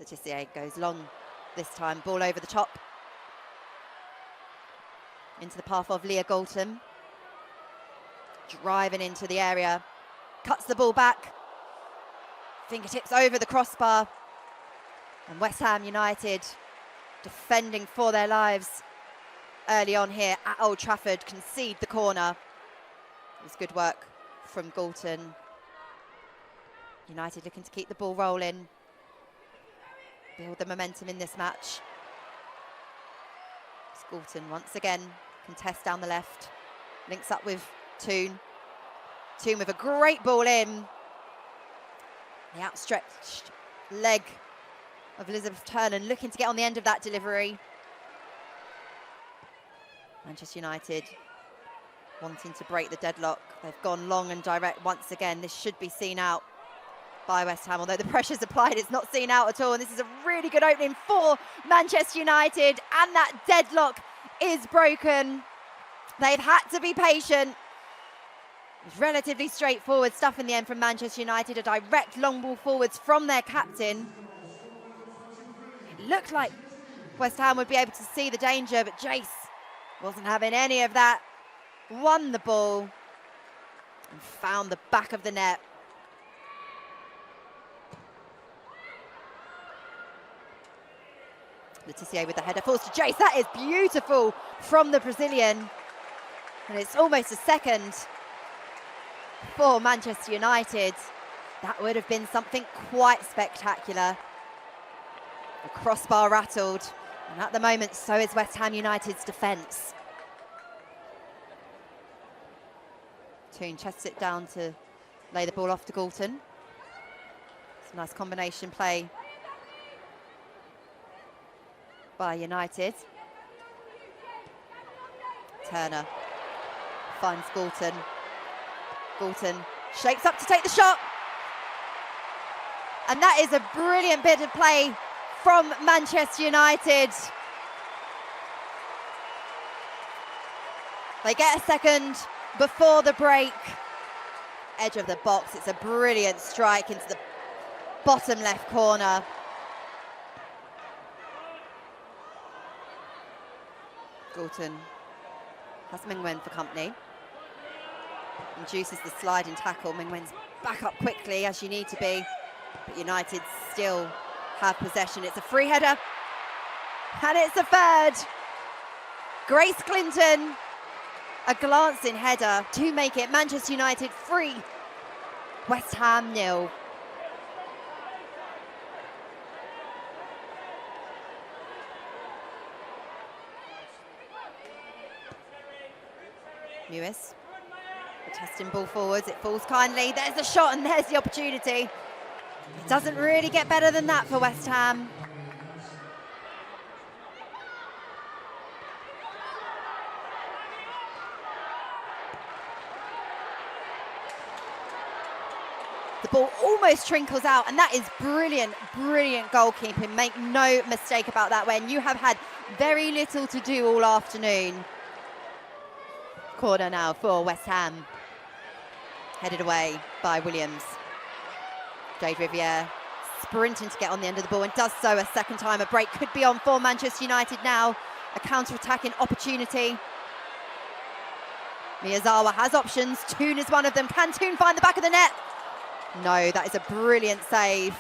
Letizia goes long this time, ball over the top. Into the path of Leah Galton. Driving into the area, cuts the ball back. Fingertips over the crossbar. And West Ham United defending for their lives early on here at Old Trafford, concede the corner. It was good work from Galton. United looking to keep the ball rolling, build the momentum in this match. Galton once again contest down the left, links up with Toon. Toon with a great ball in. The outstretched leg of Elizabeth Turner looking to get on the end of that delivery. Manchester United wanting to break the deadlock. They've gone long and direct once again. This should be seen out by West Ham, although the pressure's applied, it's not seen out at all. And this is a really good opening for Manchester United, and that deadlock is broken. They've had to be patient. It was relatively straightforward stuff in the end from Manchester United, a direct long ball forwards from their captain. It looked like West Ham would be able to see the danger, but Jace wasn't having any of that. Won the ball and found the back of the net. Letizia with the header, falls to Jace. That is beautiful from the Brazilian. And it's almost a second for Manchester United. That would have been something quite spectacular. The crossbar rattled. And at the moment, so is West Ham United's defence. Toon chests it down to lay the ball off to Galton. It's a nice combination play by United. Turner finds Galton. Galton shapes up to take the shot. And that is a brilliant bit of play from Manchester United. They get a second before the break. Edge of the box. It's a brilliant strike into the bottom left corner. Galton has Mingwen for company. Induces the sliding tackle. Mingwen's back up quickly, as you need to be. But United still have possession. It's a free header. And it's a third. Grace Clinton, a glancing header to make it Manchester United 3, West Ham 0. Lewis, the testing ball forwards, it falls kindly. There's the shot and there's the opportunity. It doesn't really get better than that for West Ham. The ball almost trickles out, and that is brilliant, brilliant goalkeeping. Make no mistake about that, when you have had very little to do all afternoon. Corner now for West Ham. Headed away by Williams. Jade Riviere sprinting to get on the end of the ball, and does so a second time. A break could be on for Manchester United now. A counter-attacking opportunity. Miyazawa has options. Toon is one of them. Can Toon find the back of the net? No, that is a brilliant save.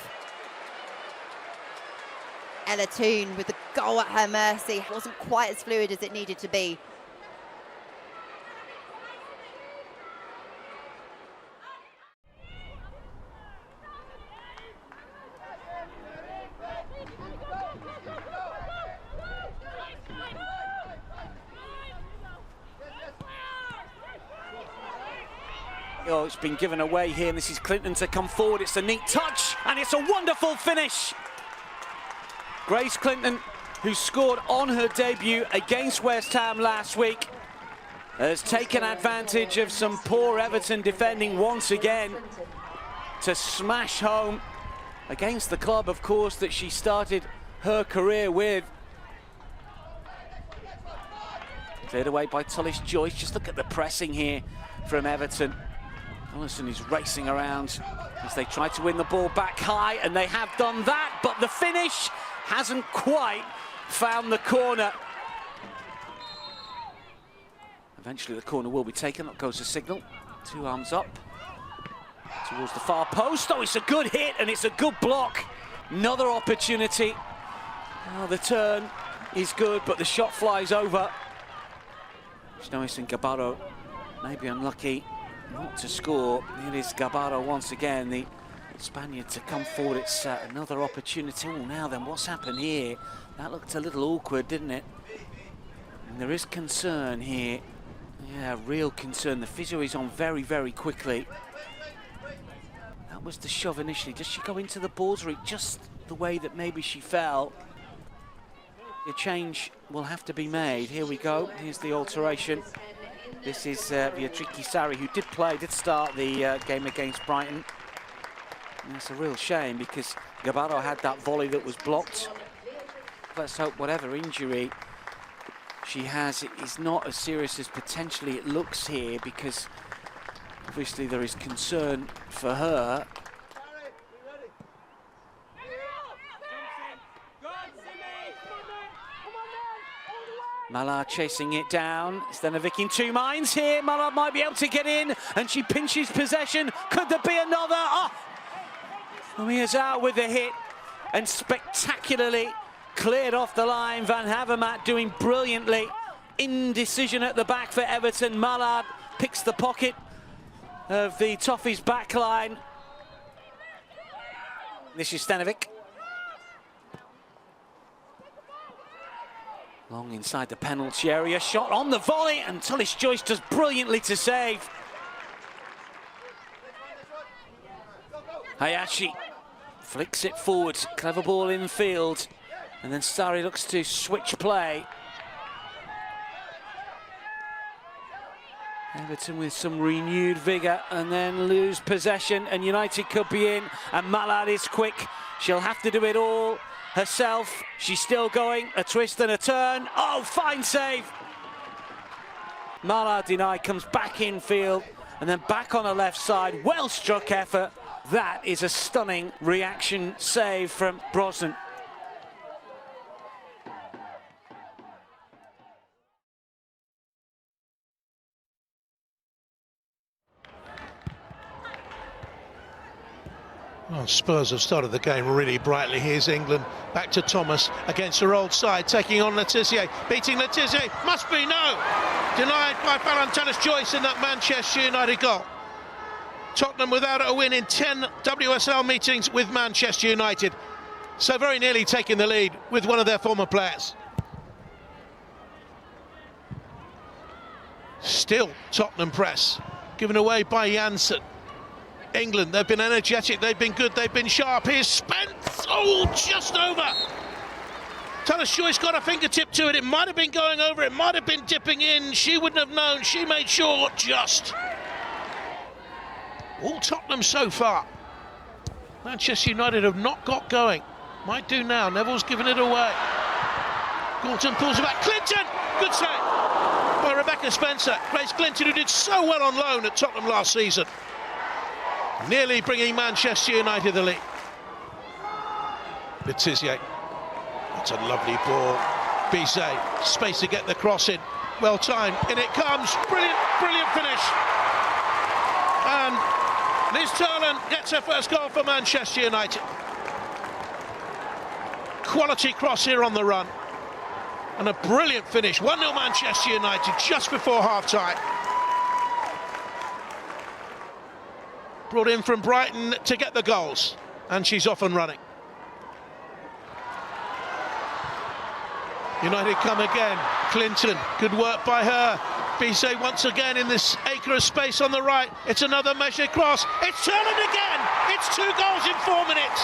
Ella Toon with the goal at her mercy. It wasn't quite as fluid as it needed to be. Oh, it's been given away here, and this is Clinton to come forward. It's a neat touch, and it's a wonderful finish. Grace Clinton, who scored on her debut against West Ham last week, has taken advantage of some poor Everton defending once again to smash home against the club, of course, that she started her career with. Cleared away by Tullis Joyce. Just look at the pressing here from Everton. Ellison is racing around as they try to win the ball back high, and they have done that, but the finish hasn't quite found the corner. Eventually the corner will be taken. Up goes the signal. 2 arms up towards the far post. Oh, it's a good hit and it's a good block. Another opportunity. Oh, the turn is good, but the shot flies over. Snois and Gabarro may be unlucky not to score. It is Gabarro once again, the Spaniard, to come forward. It's another opportunity. Oh, now then, what's happened here? That looked a little awkward, didn't it? And there is concern here. Yeah, real concern. The physio is on very, very quickly. That was the shove initially. Does she go into the balls, or just the way that maybe she fell? A change will have to be made. Here we go. Here's the alteration. This is Beatrice Sarri, who did start the game against Brighton. And it's a real shame because Gabarro had that volley that was blocked. Let's hope whatever injury she has is not as serious as potentially it looks here, because obviously there is concern for her. Mallard chasing it down. Stanovic in 2 minds here. Mallard might be able to get in, and she pinches possession. Could there be another? Oh! Mia's out with the hit and spectacularly cleared off the line. Van Havermaet doing brilliantly. Indecision at the back for Everton. Mallard picks the pocket of the Toffees back line. This is Stanovic. Long inside the penalty area. Shot on the volley, and Tullis Joyce does brilliantly to save. Hayashi flicks it forward. Clever ball in field. And then Sarri looks to switch play. Everton with some renewed vigour, and then lose possession, and United could be in, and Mallard is quick. She'll have to do it all herself. She's still going. A twist and a turn. Oh, fine save. Mallard denied, comes back in field, and then back on the left side. Well struck effort. That is a stunning reaction save from Brosnan. Well, Spurs have started the game really brightly. Here's England, back to Thomas against her old side, taking on Letizia, beating Letizia, must be no! Denied by Tullis Joyce in that Manchester United goal. Tottenham without a win in 10 WSL meetings with Manchester United. So very nearly taking the lead with one of their former players. Still Tottenham press, given away by Janssen. England, they've been energetic, they've been good, they've been sharp. Here's Spence, oh, just over. Tullis Joyce got a fingertip to it. It might have been going over, it might have been dipping in. She wouldn't have known, she made sure, just. All Tottenham so far. Manchester United have not got going. Might do now, Neville's given it away. Gorton pulls it back, Clinton, good save by Rebecca Spencer. Grace Clinton, who did so well on loan at Tottenham last season. Nearly bringing Manchester United the lead. Letizia, that's a lovely ball. Bizet, space to get the cross in. Well timed, in it comes. Brilliant, brilliant finish. And Liz Turlan gets her first goal for Manchester United. Quality cross here on the run. And a brilliant finish. 1-0 Manchester United just before half-time. Brought in from Brighton to get the goals, and she's off and running. United come again. Clinton, good work by her. Bizet once again in this acre of space on the right. It's another measured cross. It's Turlan again. It's 2 goals in 4 minutes.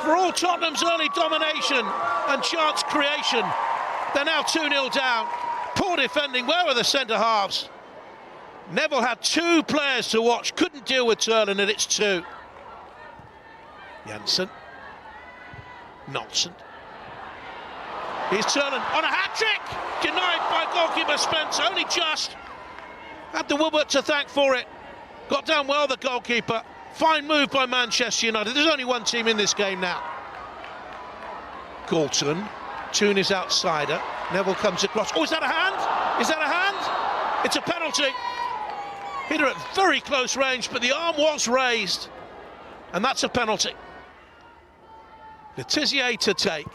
For all Tottenham's early domination and chance creation, they're now 2-0 down. Poor defending. Where are the centre halves? Neville had 2 players to watch, couldn't deal with Turlan, and it's 2. Janssen. Nolson. Here's Turlan on a hat-trick! Denied by goalkeeper Spence, only just. Had the Woodward to thank for it. Got down well, the goalkeeper. Fine move by Manchester United. There's only one team in this game now. Galton. Toon is outsider. Neville comes across. Oh, is that a hand? Is that a hand? It's a penalty. Hit her at very close range, but the arm was raised. And that's a penalty. Letizia to take.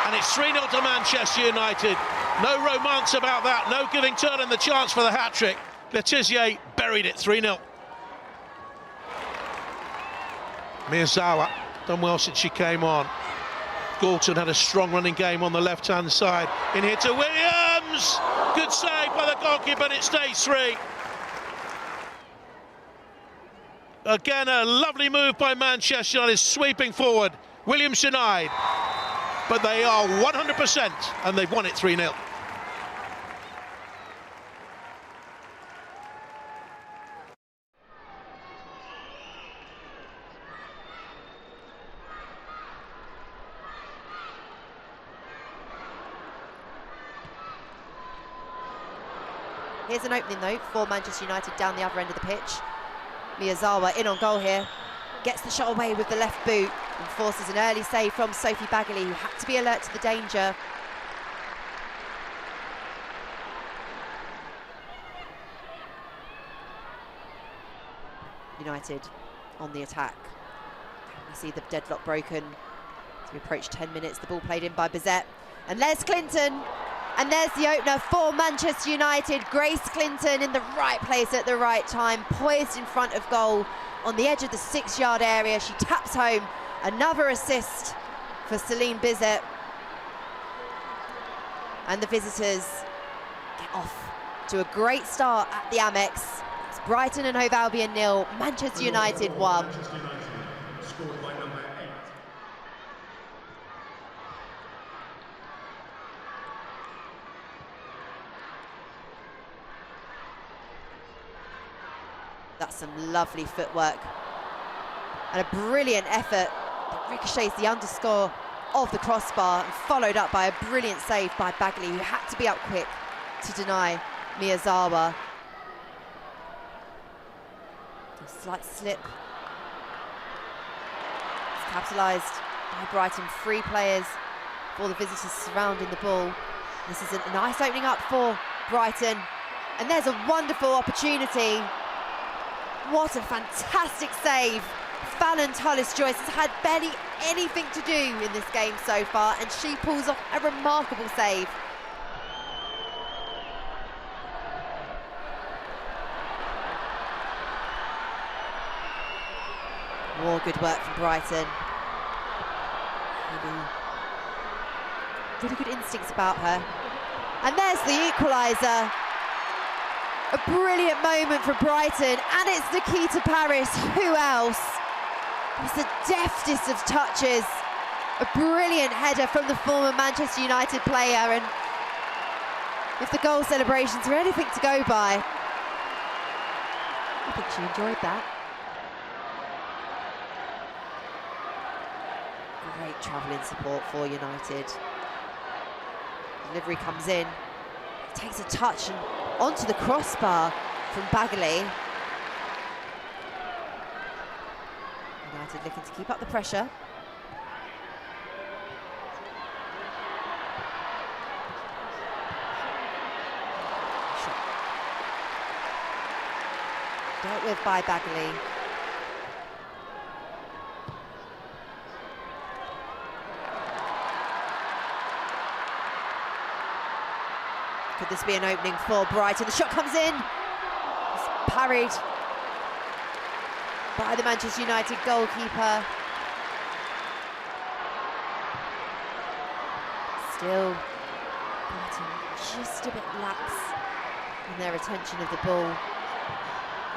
And it's 3-0 to Manchester United. No romance about that. No giving Tottenham the chance for the hat-trick. Letizia buried it, 3-0. Miyazawa done well since she came on. Galton had a strong running game on the left-hand side. In here to Williams! Good save by the goalkeeper, and it stays 3. Again, a lovely move by Manchester United, sweeping forward. Williams denied. But they are 100%, and they've won it 3-0. Here's an opening though for Manchester United down the other end of the pitch. Miyazawa in on goal here, gets the shot away with the left boot and forces an early save from Sophie Bagley, who had to be alert to the danger. United on the attack. We see the deadlock broken as we approach 10 minutes. The ball played in by Bizet, and there's Clinton. And there's the opener for Manchester United. Grace Clinton in the right place at the right time, poised in front of goal on the edge of the 6-yard area. She taps home. Another assist for Celine Bizet. And the visitors get off to a great start at the Amex. It's Brighton and Hove Albion 0, Manchester United 1. That's some lovely footwork and a brilliant effort that ricochets the underscore of the crossbar and followed up by a brilliant save by Bagley, who had to be up quick to deny Miyazawa. A slight slip. It's capitalised by Brighton. 3 players for the visitors surrounding the ball. This is a nice opening up for Brighton, and there's a wonderful opportunity. What a fantastic save. Fallon Tullis-Joyce has had barely anything to do in this game so far, and she pulls off a remarkable save. More good work from Brighton. Really good instincts about her. And there's the equaliser. A brilliant moment for Brighton, and it's Nikita Paris. Who else? It's the deftest of touches. A brilliant header from the former Manchester United player, and if the goal celebrations are anything to go by, I think she enjoyed that. Great travelling support for United. Delivery comes in, takes a touch and onto the crossbar from Bagley. United looking to keep up the pressure. Dealt with by Bagley. Could this be an opening for Brighton? The shot comes in. It's parried by the Manchester United goalkeeper. Still, Brighton just a bit lax in their retention of the ball.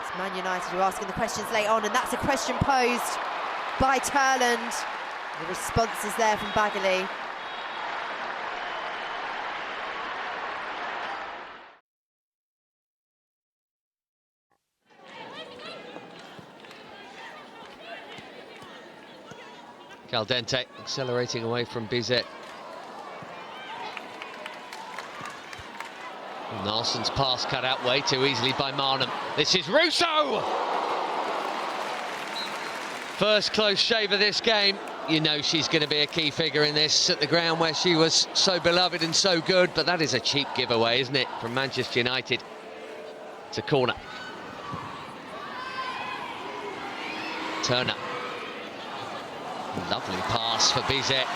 It's Man United who are asking the questions late on, and that's a question posed by Turland. The response is there from Bagley. Caldente accelerating away from Bizet. Nelson's pass cut out way too easily by Marnham. This is Russo! First close shave of this game. You know she's going to be a key figure in this at the ground where she was so beloved and so good, but that is a cheap giveaway, isn't it, from Manchester United. It's a corner. Turner. Lovely pass for Bizet.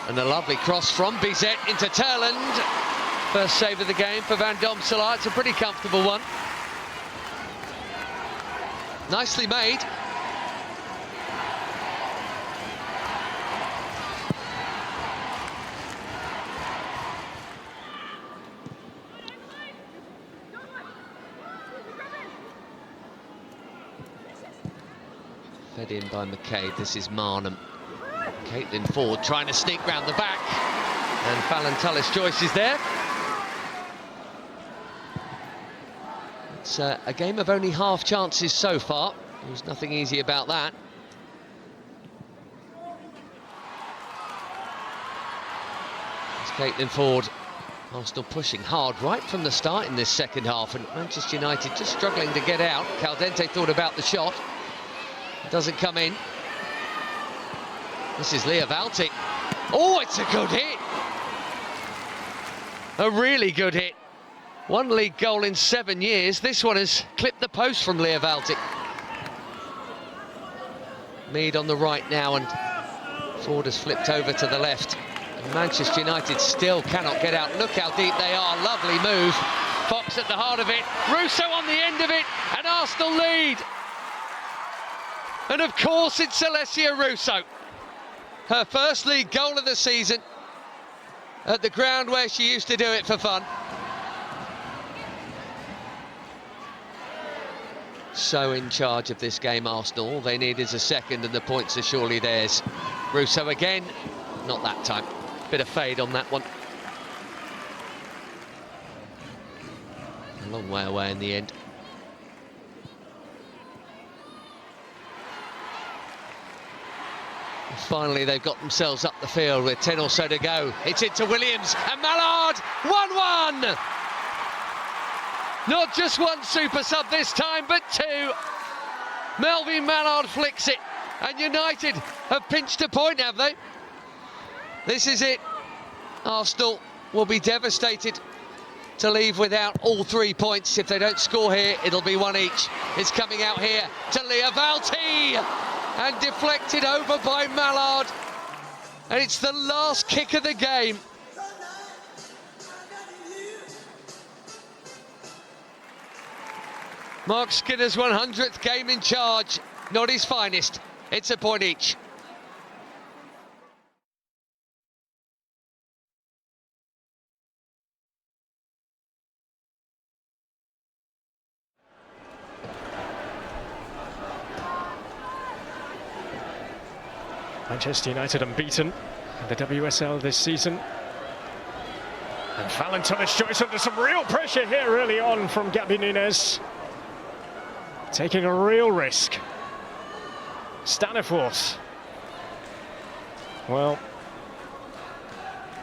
And a lovely cross from Bizet into Turland. First save of the game for Van Domselaar. It's a pretty comfortable one. Nicely made. Fed in by McCabe. This is Marnham. Caitlin Ford trying to sneak round the back. And Fallon Tullis-Joyce is there. It's a game of only half chances so far. There's nothing easy about that. It's Caitlin Ford. Arsenal pushing hard right from the start in this second half, and Manchester United just struggling to get out. Caldente thought about the shot. It doesn't come in. This is Leah Valti. Oh, it's a good hit. A really good hit. One league goal in 7 years. This one has clipped the post from Leah Valti. Mead on the right now, and Ford has flipped over to the left. And Manchester United still cannot get out. Look how deep they are. Lovely move. Fox at the heart of it. Russo on the end of it, and Arsenal lead. And of course it's Alessia Russo. Her first league goal of the season at the ground where she used to do it for fun. So in charge of this game, Arsenal. All they need is a second and the points are surely theirs. Russo again, not that time. Bit of fade on that one. A long way away in the end. Finally, they've got themselves up the field with 10 or so to go. It's into Williams and Mallard, 1-1. Not just one super sub this time, but two. Melvin Mallard flicks it, and United have pinched a point, have they? This is it. Arsenal will be devastated to leave without all 3 points. If they don't score here, it'll be one each. It's coming out here to Leah Valti. And deflected over by Mallard. And it's the last kick of the game. Mark Skinner's 100th game in charge. Not his finest. It's a point each. Manchester United unbeaten in the WSL this season. And Fallon Tullis-Joyce under some real pressure here early on from Gabby Nunes. Taking a real risk. Staniforth. Well,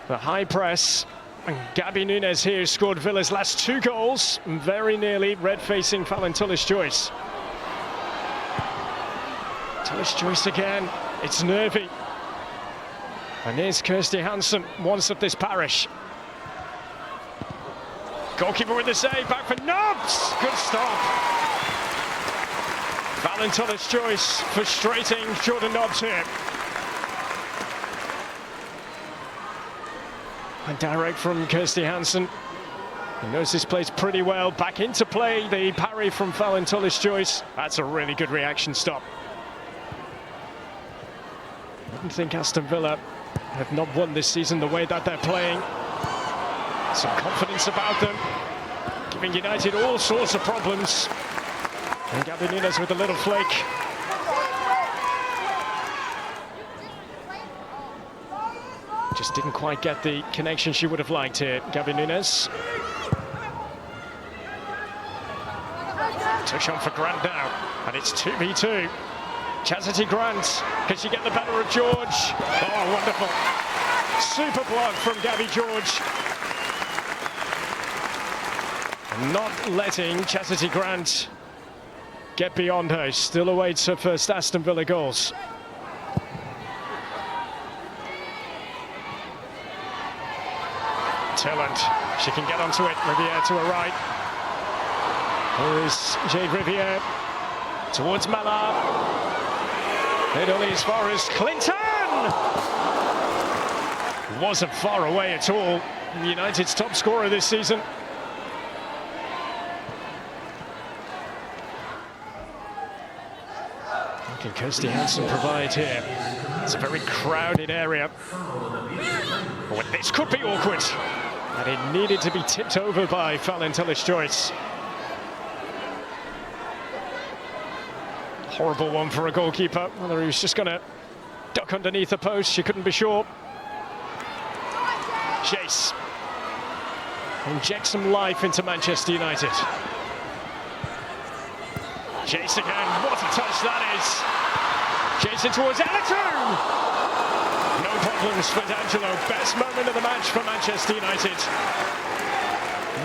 the high press. And Gabby Nunes here scored Villa's last 2 goals. Very nearly red-facing Fallon Tullis-Joyce. Tullis-Joyce again. It's nervy. And here's Kirsty Hansen, once of this parish. Goalkeeper with the save, back for Nobbs! Good stop. Fallon Tullis-Joyce frustrating Jordan Nobbs here. And direct from Kirsty Hansen. He knows this plays pretty well. Back into play, the parry from Fallon Tullis-Joyce. That's a really good reaction stop. I wouldn't think Aston Villa have not won this season the way that they're playing. Some confidence about them, giving United all sorts of problems. And Gabby Nunes with a little flake. Just didn't quite get the connection she would have liked here, Gabby Nunes. Touch on for Grant now, and it's 2v2. Chastity Grant, can she get the better of George? Oh, wonderful. Super block from Gabby George. not letting Chastity Grant get beyond her. Still awaits her first Aston Villa goals. Tilland, she can get onto it. Riviere to her right. Here is Jade Riviere towards Mallard. It only as far as Clinton. Wasn't far away at all. United's top scorer this season. What can Kirsty Hansen provide here? It's a very crowded area. Oh, this could be awkward. And it needed to be tipped over by Fallon Tillis-Joyce. Horrible one for a goalkeeper. Whether he was just going to duck underneath the post, she couldn't be sure. Chase injects some life into Manchester United. Chase again, what a touch that is. Chasing towards Everton. No problems for D'Angelo. Best moment of the match for Manchester United.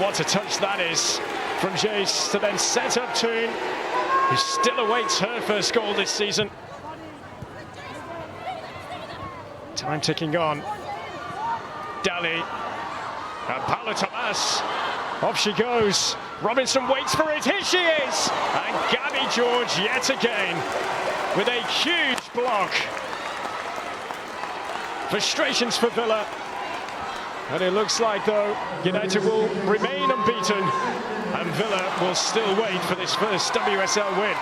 What a touch that is from Jace to then set up Toon, who still awaits her first goal this season. Time ticking on. Daly and Paula Tomas. Off she goes. Robinson waits for it. Here she is. And Gabby George yet again with a huge block. Frustrations for Villa. And it looks like, though, United will remain unbeaten and Villa will still wait for this first WSL win.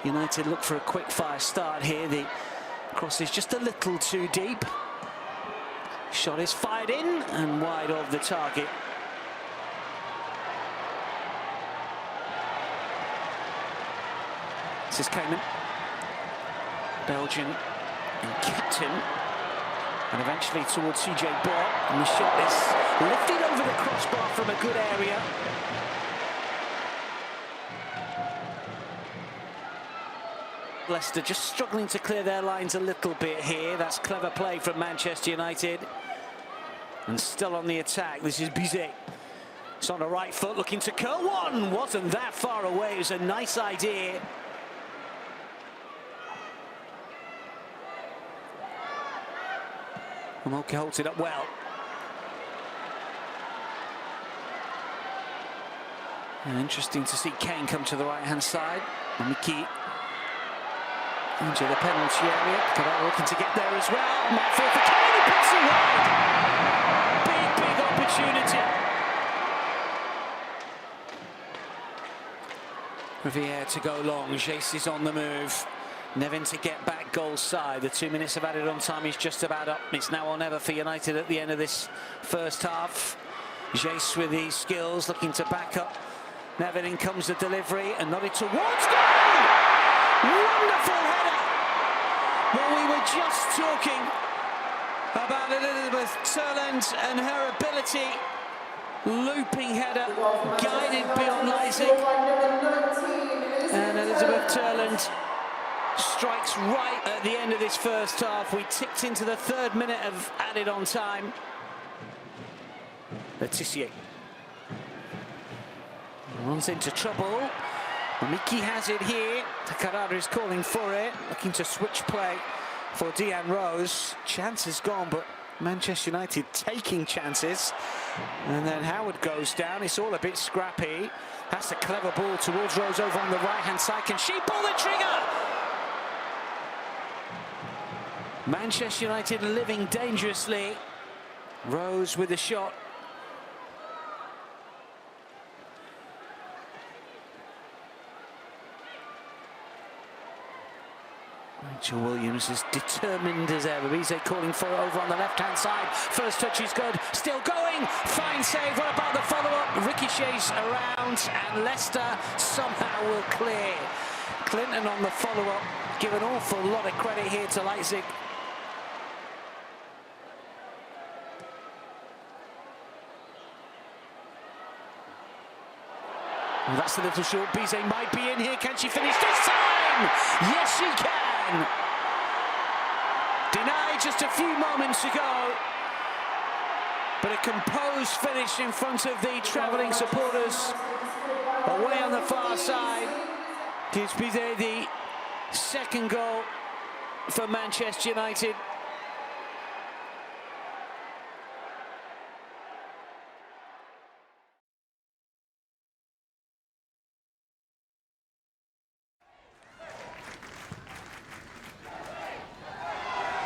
United look for a quick-fire start here. The cross is just a little too deep. Shot is fired in and wide of the target. This is Cayman, Belgian and captain, and eventually towards CJ Bott, and the shot is lifted over the crossbar from a good area. Leicester just struggling to clear their lines a little bit here. That's clever play from Manchester United. And still on the attack, this is Bizet. It's on the right foot, looking to curl one. Wasn't that far away, it was a nice idea. Moke holds it up well. And interesting to see Kane come to the right-hand side. Miki into the penalty area. Kadar looking to get there as well. Might fall for Kane, he puts it wide. Big opportunity. Riviere to go long. Jace is on the move. Nevin to get back goal side. The 2 minutes of added on time is just about up. It's now or never for United at the end of this first half. Jace with these skills, looking to back up. Nevin, in comes the delivery and nodded towards goal! Wonderful header! Well, we were just talking about Elizabeth Turland and her ability. Looping header, guided beyond Leipzig. And Elizabeth Turland strikes right at the end of this first half. We ticked into the 3rd minute of added on time. Letitia runs into trouble. Miki has it here. Takarada is calling for it, looking to switch play for Deanne Rose. Chance is gone, but Manchester United taking chances. And then Howard goes down. It's all a bit scrappy. That's a clever ball towards Rose over on the right-hand side. Can she pull the trigger? Manchester United living dangerously. Rose with the shot. Rachel Williams is determined as ever. Bizet calling for it over on the left-hand side. First touch is good. Still going. Fine save. What about the follow-up? Ricochets around, and Leicester somehow will clear. Clinton on the follow-up. Give an awful lot of credit here to Leipzig. Well, that's the little short. Bizet might be in here. Can she finish this time? Yes, she can. Denied just a few moments ago. But a composed finish in front of the travelling supporters. Away on the far side. Gives Bizet the second goal for Manchester United.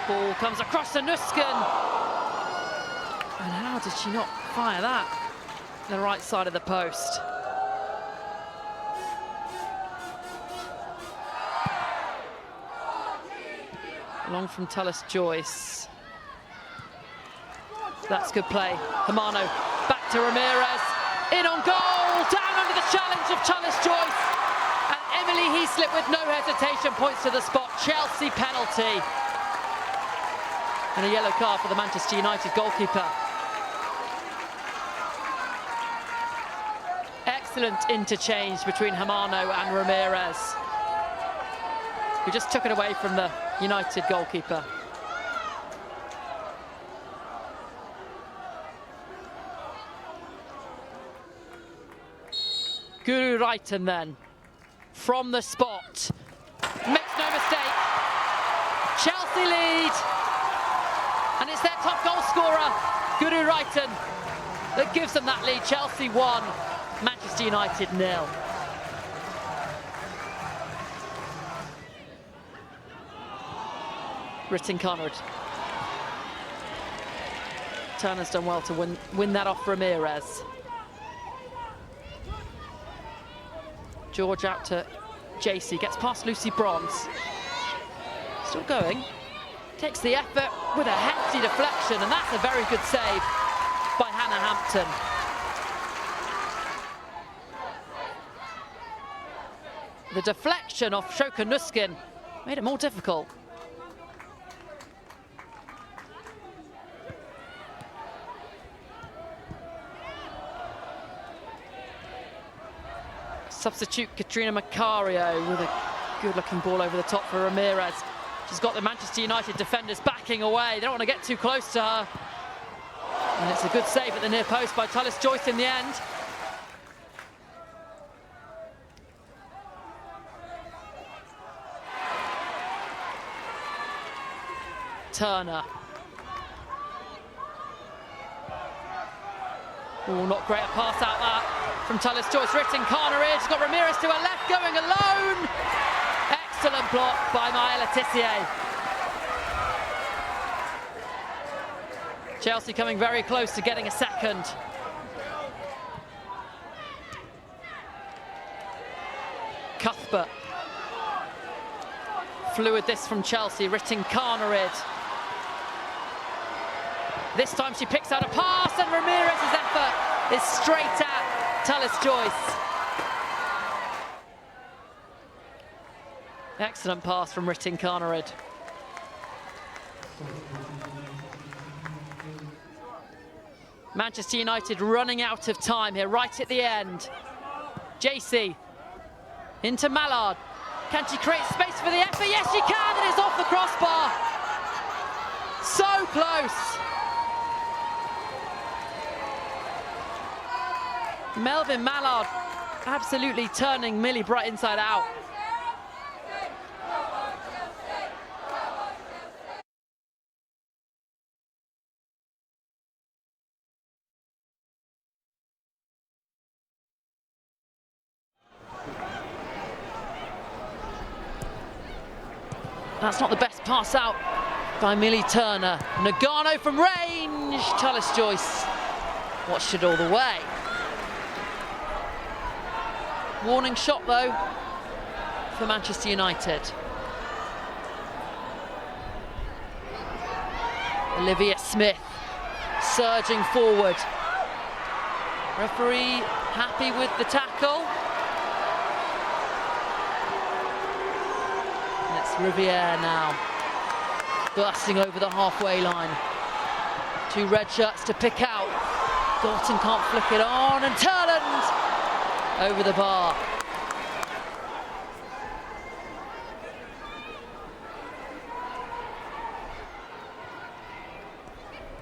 Ball comes across to Nusken. And how did she not fire that? The right side of the post. Long from Tallis-Joyce. That's good play. Hermano back to Ramirez. In on goal. Down under the challenge of Tallis-Joyce. And Emily Heaslip with no hesitation points to the spot. Chelsea penalty. And a yellow card for the Manchester United goalkeeper. Excellent interchange between Hermano and Ramirez, who just took it away from the United goalkeeper. Guru Reiten then, from the spot, makes no mistake. Chelsea lead. And it's their top goal scorer, Guru Reiten, that gives them that lead. Chelsea 1, Manchester United 0. Ritten Conrad. Turner's done well to win that off Ramirez. George out to JC, gets past Lucy Bronze. Still going. Takes the effort with a hefty deflection, and that's a very good save by Hannah Hampton. The deflection off Shoka Nuskin made it more difficult. Substitute Katrina Macario with a good-looking ball over the top for Ramirez. She's got the Manchester United defenders backing away. They don't want to get too close to her. And it's a good save at the near post by Tallis-Joyce in the end. Turner. Oh, not great a pass out that from Tallis-Joyce. Ritten Carneridge. Got Ramirez to her left, going alone. Excellent block by Maya Letitia. Chelsea coming very close to getting a second. Cuthbert. Fluid this from Chelsea. Ritten Carnerid. This time she picks out a pass, and Ramirez's effort is straight at Tallis-Joyce. Excellent pass from Ritten Carnerid. Manchester United running out of time here, right at the end. JC into Mallard. Can she create space for the effort? Yes, she can, and it's off the crossbar. So close. Melvin Mallard absolutely turning Millie Bright inside out. That's not the best pass out by Millie Turner. Nagano from range. Tallis-Joyce watched it all the way. Warning shot though for Manchester United. Olivia Smith surging forward. Referee happy with the tackle. And it's Riviere now bursting over the halfway line. Two red shirts to pick out. Gorton can't flick it on, and Turland over the bar.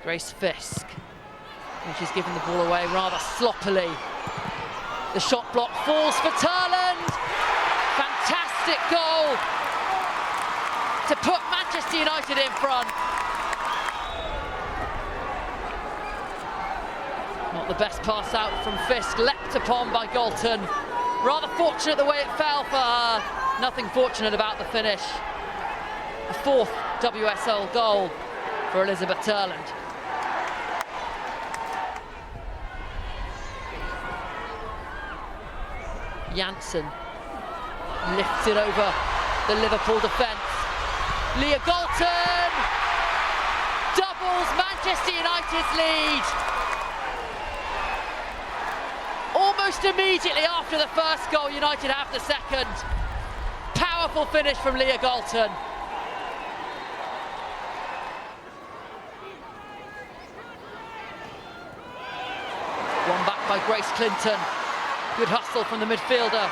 Grace Fisk, and she's given the ball away rather sloppily. The shot block falls for Turland. Fantastic goal to put Manchester United in front. Not the best pass out from Fisk, leapt upon by Galton. Rather fortunate the way it fell for her. Nothing fortunate about the finish. A fourth WSL goal for Elizabeth Turland. Janssen lifts it over the Liverpool defence. Leah Galton doubles Manchester United's lead. Almost immediately after the first goal, United have the second. Powerful finish from Leah Galton. One back by Grace Clinton. Good hustle from the midfielder.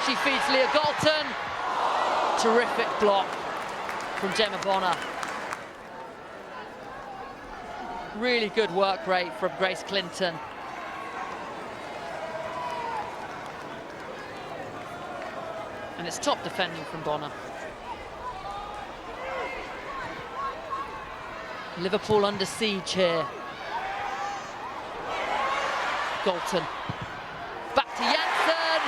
She feeds Leah Galton. Terrific block from Gemma Bonner. Really good work rate from Grace Clinton. And it's top defending from Bonner. Liverpool under siege here. Galton. Back to Janssen,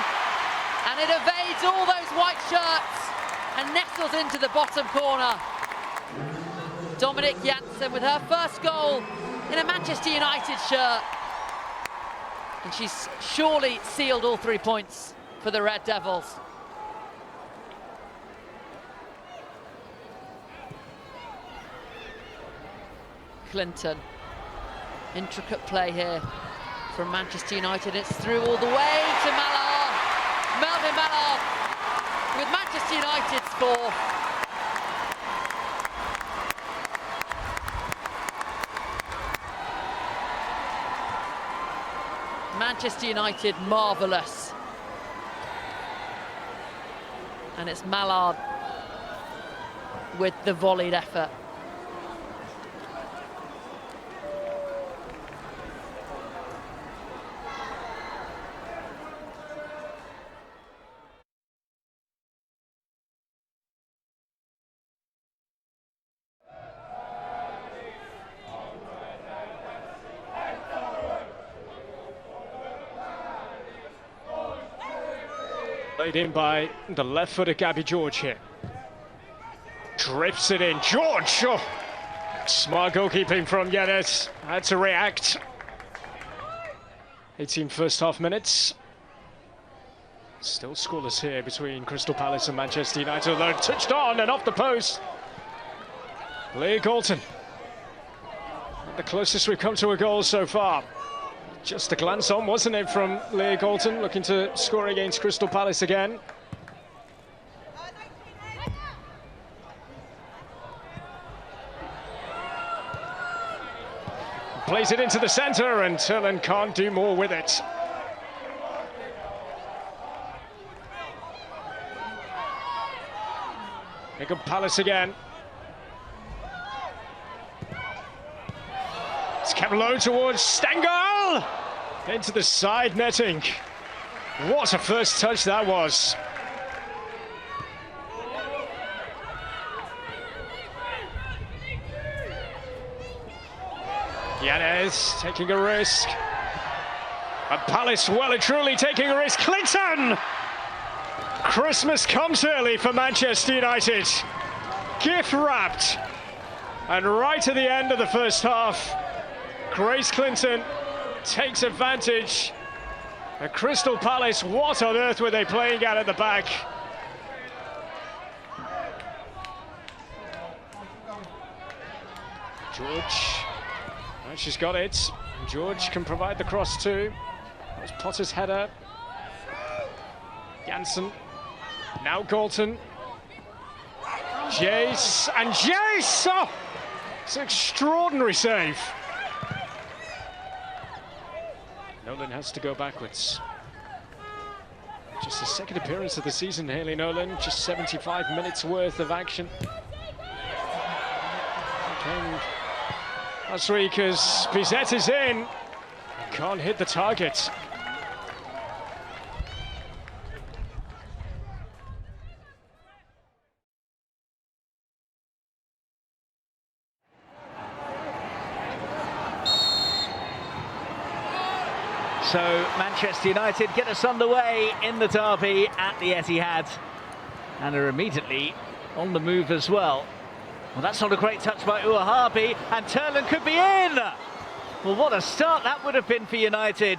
and it evades all those white shirts and nestles into the bottom corner. Dominic Janssen with her first goal in a Manchester United shirt. And she's surely sealed all 3 points for the Red Devils. Clinton, intricate play here from Manchester United. It's through all the way to Mallard. Melvin Mallard with Manchester United's score. Manchester United marvellous. And it's Mallard with the volleyed effort. Played in by the left-footed Gabby George here. Drifts it in. George! Oh, smart goalkeeping from Yanez. Had to react. 18 first half minutes. Still scoreless here between Crystal Palace and Manchester United, although touched on and off the post. Leah Galton. The closest we've come to a goal so far. Just a glance on, wasn't it, from Leah Galton, looking to score against Crystal Palace again. Plays it into the centre, and Turland can't do more with it. Pick up Palace again. It's kept low towards Stengel! Into the side netting. What a first touch that was. Yanez taking a risk. And Palace well and truly taking a risk. Clinton! Christmas comes early for Manchester United. Gift wrapped. And right at the end of the first half, Grace Clinton takes advantage. And Crystal Palace, what on earth were they playing at the back? George, and she's got it. George can provide the cross too. That was Potter's header. Janssen, now Galton. Jace, and Jace! Oh, it's an extraordinary save. Nolan has to go backwards. Just the second appearance of the season, Hayley Nolan. Just 75 minutes worth of action. Came last week as Bizet is in. Can't hit the target. So Manchester United get us underway in the derby at the Etihad and are immediately on the move as well. Well, that's not a great touch by Uahabi, and Turlen could be in! Well, what a start that would have been for United.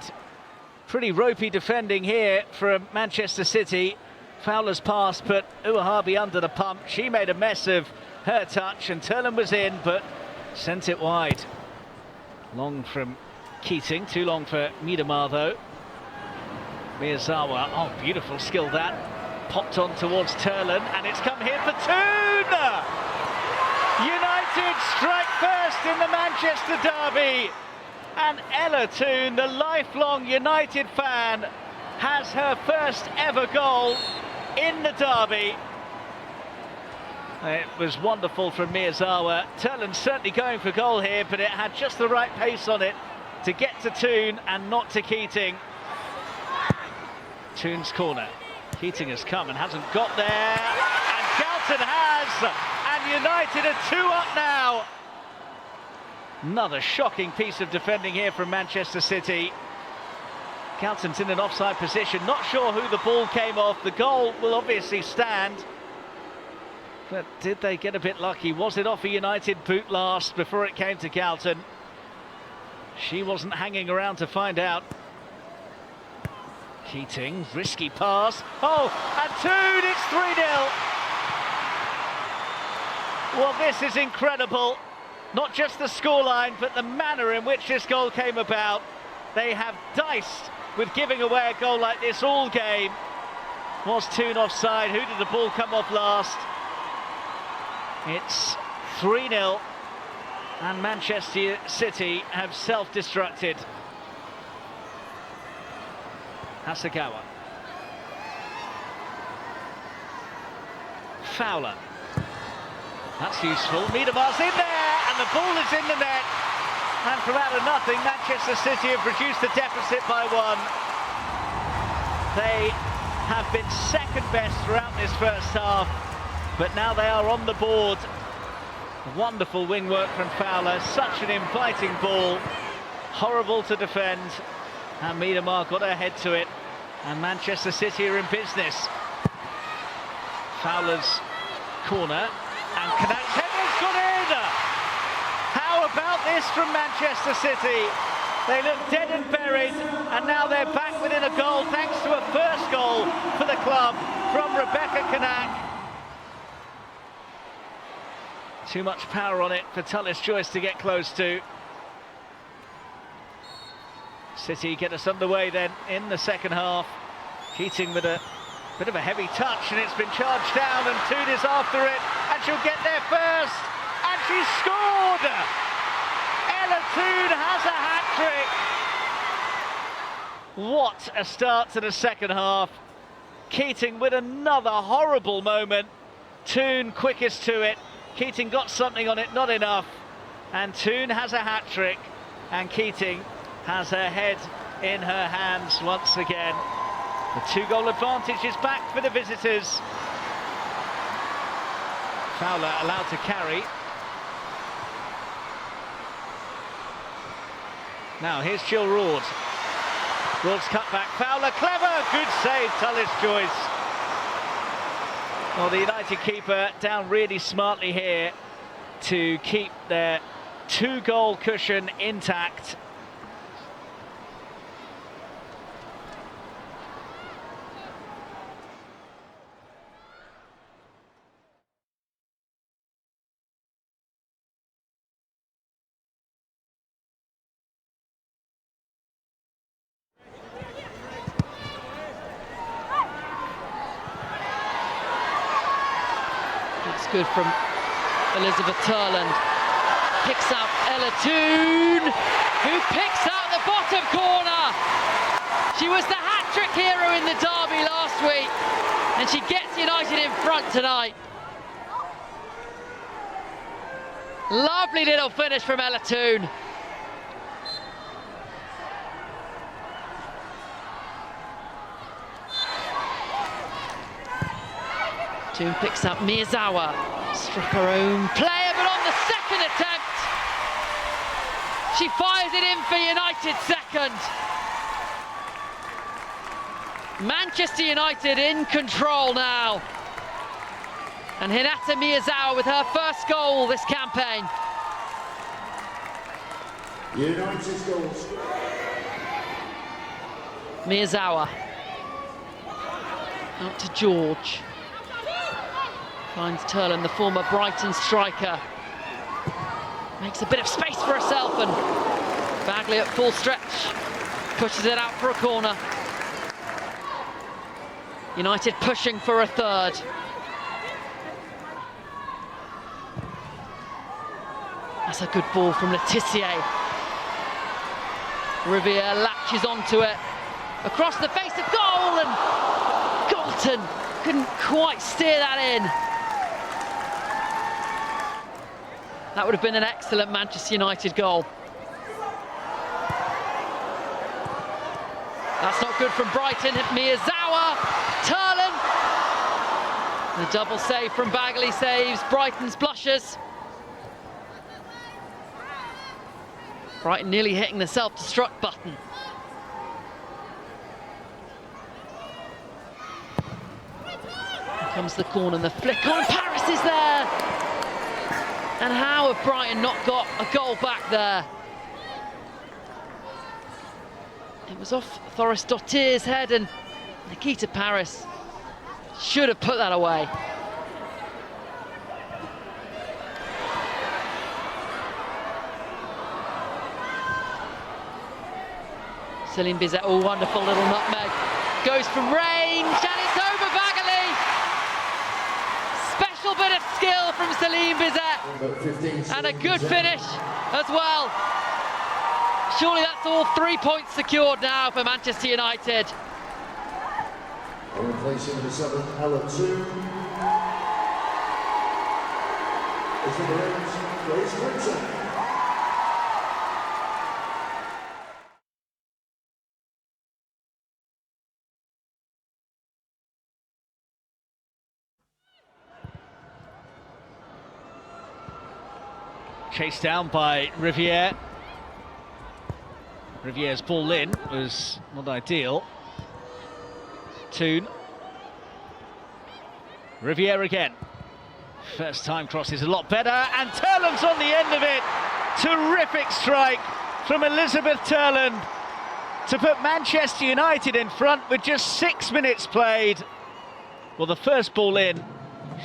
Pretty ropey defending here from Manchester City. Fowler's pass, but Uahabi under the pump. She made a mess of her touch, and Turlen was in, but sent it wide. Long from Keating, too long for Miedemar though. Miyazawa, oh, beautiful skill that. Popped on towards Turlen, and it's come here for Toon! United strike first in the Manchester derby. And Ella Toon, the lifelong United fan, has her first ever goal in the derby. It was wonderful from Miyazawa. Turlen certainly going for goal here, but it had just the right pace on it to get to Toon and not to Keating. Toon's corner. Keating has come and hasn't got there, and Galton has, and United are 2 up now. Another shocking piece of defending here from Manchester City. Galton's in an offside position, not sure who the ball came off. The goal will obviously stand, but did they get a bit lucky? Was it off a United boot last before it came to Galton? She wasn't hanging around to find out. Keating, risky pass. Oh, and Toon, it's 3-0. Well, this is incredible. Not just the scoreline, but the manner in which this goal came about. They have diced with giving away a goal like this all game. Was Toon offside? Who did the ball come off last? It's 3-0. And Manchester City have self-destructed. Hasegawa. Fowler. That's useful. Miedemar's in there, and the ball is in the net. And from out of nothing, Manchester City have reduced the deficit by 1. They have been second best throughout this first half, but now they are on the board. Wonderful wing work from Fowler, such an inviting ball, horrible to defend, and Miedemar got her head to it, and Manchester City are in business. Fowler's corner, and Kanak's header's gone in! How about this from Manchester City? They look dead and buried, and now they're back within a goal thanks to a first goal for the club from Rebecca Kanak. Too much power on it for Tullis Joyce to get close to. City get us underway then in the second half. Keating with a bit of a heavy touch, and it's been charged down, and Toon is after it, and she'll get there first, and she scored! Ella Toon has a hat-trick! What a start to the second half. Keating with another horrible moment. Toon quickest to it. Keating got something on it, not enough, and Toon has a hat-trick, and Keating has her head in her hands once again. The 2-goal advantage is back for the visitors. Fowler allowed to carry. Now here's Jill Roord. Roord's cut back, Fowler, clever, good save, Tullis Joyce. Well, the United keeper down really smartly here to keep their 2-goal cushion intact. Good from Elizabeth Turland. Picks out Ella Toon, who picks out the bottom corner. She was the hat hat-trick hero in the derby last week, and she gets United in front tonight. Lovely little finish from Ella Toone. Toone picks up Miyazawa, struck her own player, but on the second attempt, she fires it in for United second. Manchester United in control now. And Hinata Miyazawa with her first goal this campaign. United's goals. Miyazawa. Out to George. Finds Turlin, the former Brighton striker. Makes a bit of space for herself, and Bagley at full stretch. Pushes it out for a corner. United pushing for a third. That's a good ball from Letitia. Riviere latches onto it. Across the face of goal, and Galton couldn't quite steer that in. That would have been an excellent Manchester United goal. That's not good from Brighton. Miyazawa, Turlin. The double save from Bagley saves Brighton's blushers. Brighton nearly hitting the self-destruct button. Here comes the corner, and the flick on. Paris is there! And how have Brighton not got a goal back there? It was off Thoris Dottir's head, and Nikita Paris should have put that away. Celine Bizet, oh, wonderful little nutmeg. Goes from range, and it's over Bagley. Special bit of skill from Celine Bizet. And a good finish as well. Surely that's all 3 points secured now for Manchester United. Replacing the 7th, Ella Toone. It's number 8, Grace Clinton. Chased down by Riviere. Riviere's ball in was not ideal. Toone. Riviere again. First time cross is a lot better, and Turlin's on the end of it. Terrific strike from Elizabeth Turlin to put Manchester United in front with just 6 minutes played. Well, the first ball in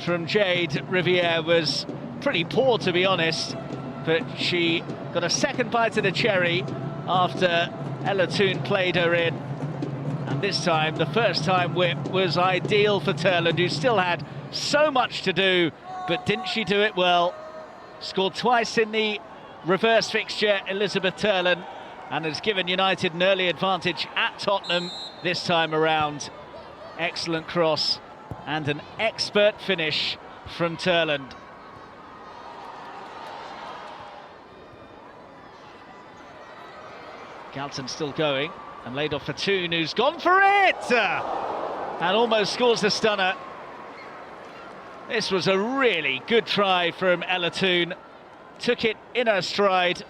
from Jade Riviere was pretty poor, to be honest, but she got a second bite of the cherry after Ella Toone played her in. And this time, the first time whip was ideal for Turlin, who still had so much to do, but didn't she do it well? Scored twice in the reverse fixture, Elizabeth Turlin, and has given United an early advantage at Tottenham this time around. Excellent cross and an expert finish from Turlin. Galton still going, and laid off for Toone, who's gone for it! And almost scores the stunner. This was a really good try from Ella Toone. Took it in her stride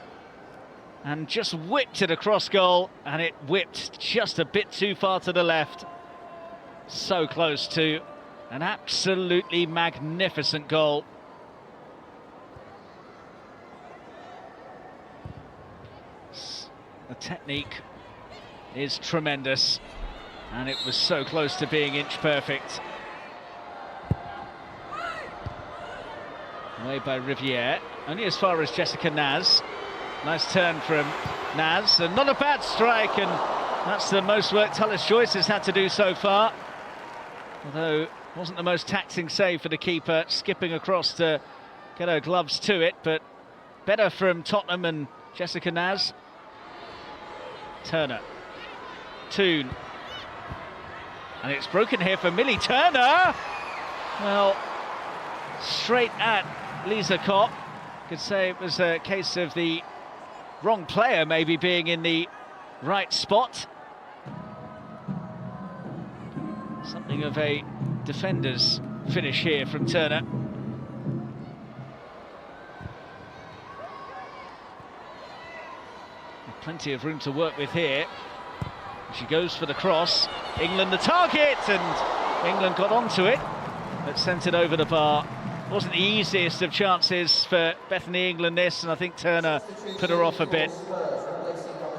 and just whipped it across goal, and it whipped just a bit too far to the left. So close to an absolutely magnificent goal. The technique is tremendous, and it was so close to being inch perfect. Away by Riviere, only as far as Jessica Naz. Nice turn from Naz, and not a bad strike, and that's the most work Tullis Joyce has had to do so far. Although it wasn't the most taxing save for the keeper, skipping across to get her gloves to it, but better from Tottenham and Jessica Naz. Turner. Toone. And it's broken here for Millie Turner. Well, straight at Lisa Kopp. Could say it was a case of the wrong player maybe being in the right spot. Something of a defender's finish here from Turner. Plenty of room to work with here. She goes for the cross. England the target, and England got onto it, but sent it over the bar. Wasn't the easiest of chances for Bethany England this, and I think Turner put her off a bit.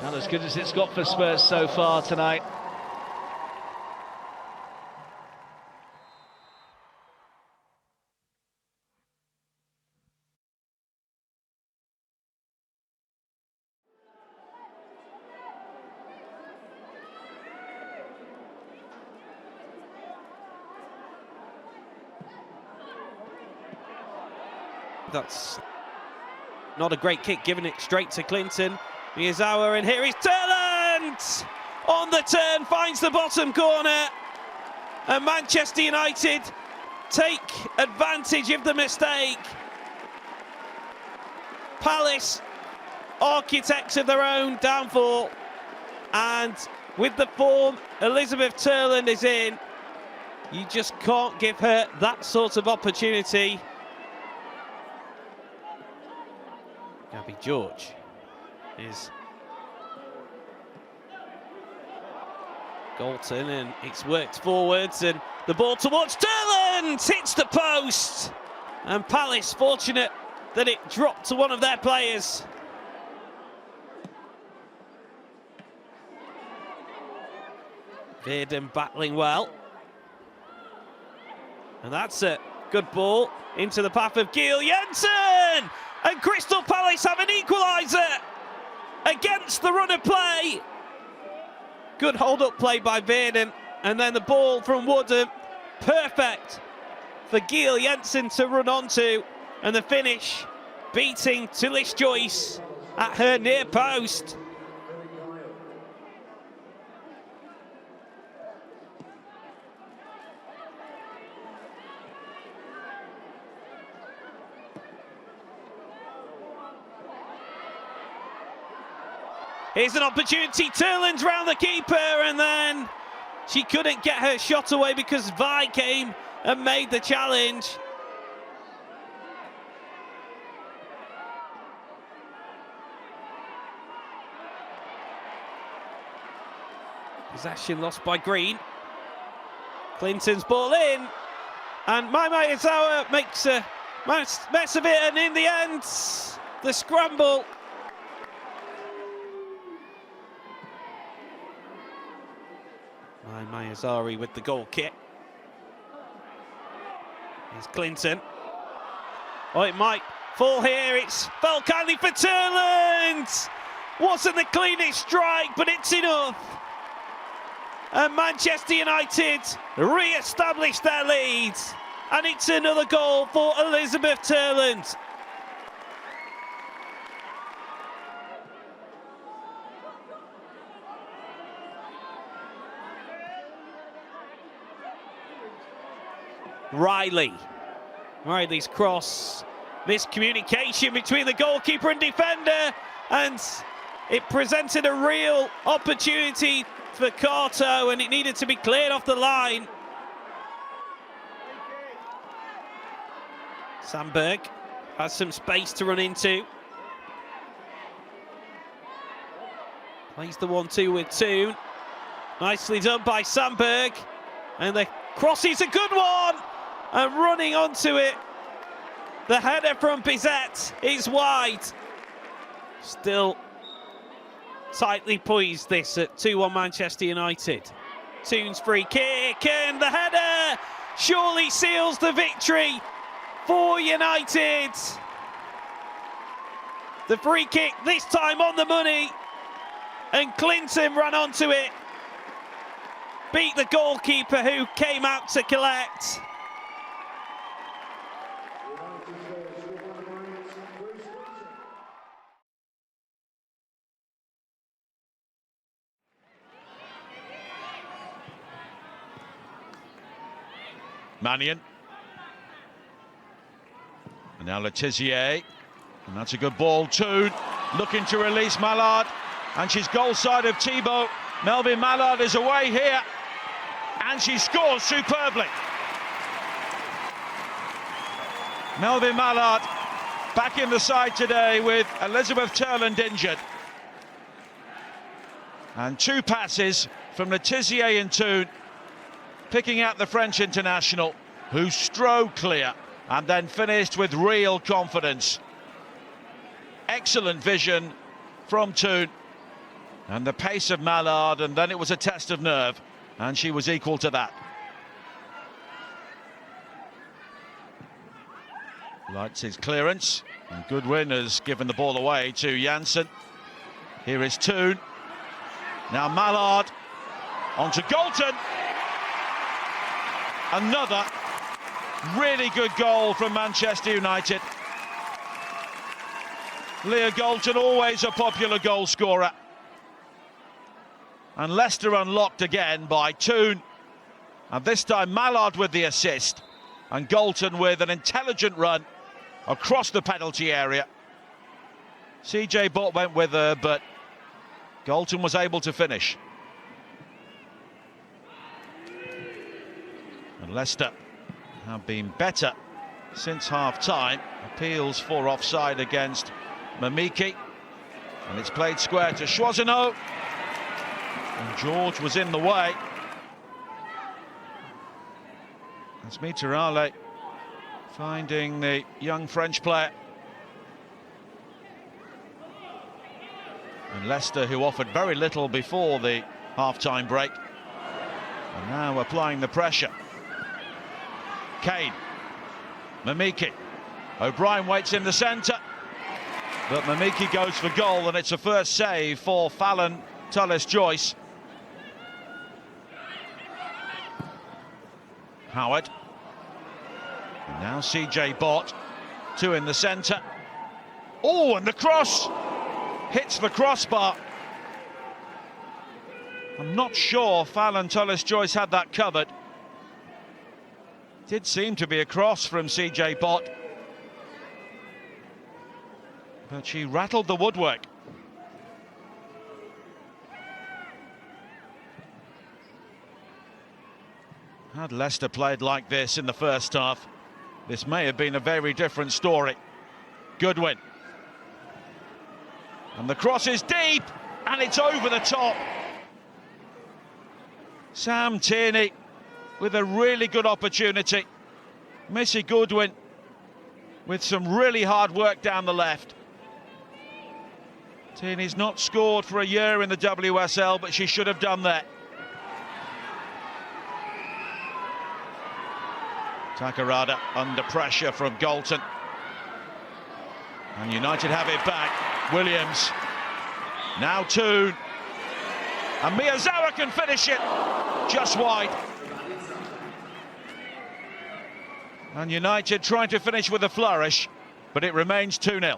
Not as good as it's got for Spurs so far tonight. That's not a great kick, giving it straight to Clinton. Miyazawa, and here is Turland! On the turn, finds the bottom corner. And Manchester United take advantage of the mistake. Palace, architects of their own downfall. And with the form Elizabeth Turland is in, you just can't give her that sort of opportunity. Gabby George is Galton, and it's worked forwards, and the ball towards Turland hits the post, and Palace fortunate that it dropped to one of their players. Bearden battling well, and that's a good ball into the path of Giel Jensen. And Crystal Palace have an equaliser against the run of play. Good hold-up play by Bearden, and then the ball from Woodham, perfect for Giel Jensen to run onto, and the finish beating Tillis Joyce at her near post. Here's an opportunity, Turland's round the keeper, and then she couldn't get her shot away because Vi came and made the challenge. Possession lost by Green. Clinton's ball in, and Maimai Izawa makes a mess of it, and in the end, the scramble. Mayazari with the goal kick. Here's Clinton. Oh, it might fall here. It's fell kindly for Turland. Wasn't the cleanest strike, but it's enough. And Manchester United re-establish their lead. And it's another goal for Elizabeth Turland. Riley's cross, miscommunication between the goalkeeper and defender, and it presented a real opportunity for Carto, and it needed to be cleared off the line. Sandberg has some space to run into. Plays the 1-2 with Toon. Nicely done by Sandberg, and the cross is a good one. And running onto it, the header from Bizet is wide. Still tightly poised this at 2-1 Manchester United. Toon's free kick, and the header surely seals the victory for United. The free kick this time on the money, and Clinton ran onto it. Beat the goalkeeper who came out to collect. Mannion. And now Letizia. And that's a good ball. Toon looking to release Mallard. And she's goal side of Thibaut. Melvin Mallard is away here. And she scores superbly. Melvin Mallard back in the side today with Elizabeth Turland injured. And 2 passes from Letizia and Toon, picking out the French international, who strode clear and then finished with real confidence. Excellent vision from Toon and the pace of Mallard, and then it was a test of nerve, and she was equal to that. Lights his clearance, and Goodwin has given the ball away to Janssen. Here is Toon. Now Mallard onto Galton. Another really good goal from Manchester United. Leah Galton, always a popular goal scorer. And Leicester unlocked again by Toon. And this time Mallard with the assist. And Galton with an intelligent run across the penalty area. CJ Bott went with her, but Galton was able to finish. And Leicester have been better since half-time. Appeals for offside against Mamiki. And it's played square to Choiseneau. And George was in the way. That's Mitterrand finding the young French player. And Leicester, who offered very little before the half-time break, and now applying the pressure. Kane, Mamiki, O'Brien waits in the centre, but Mamiki goes for goal, and it's a first save for Fallon Tullis-Joyce. Howard. And now CJ Bott, 2 in the centre. Oh, and the cross hits the crossbar. I'm not sure Fallon Tullis-Joyce had that covered. Did seem to be a cross from CJ Bott, but she rattled the woodwork. Had Leicester played like this in the first half, this may have been a very different story. Goodwin. And the cross is deep, and it's over the top. Sam Tierney with a really good opportunity. Missy Goodwin with some really hard work down the left. Tierney's not scored for a year in the WSL, but she should have done that. Takarada under pressure from Galton. And United have it back. Williams. Now Toon. And Miyazawa can finish it. Just wide. And United trying to finish with a flourish, but it remains 2-0.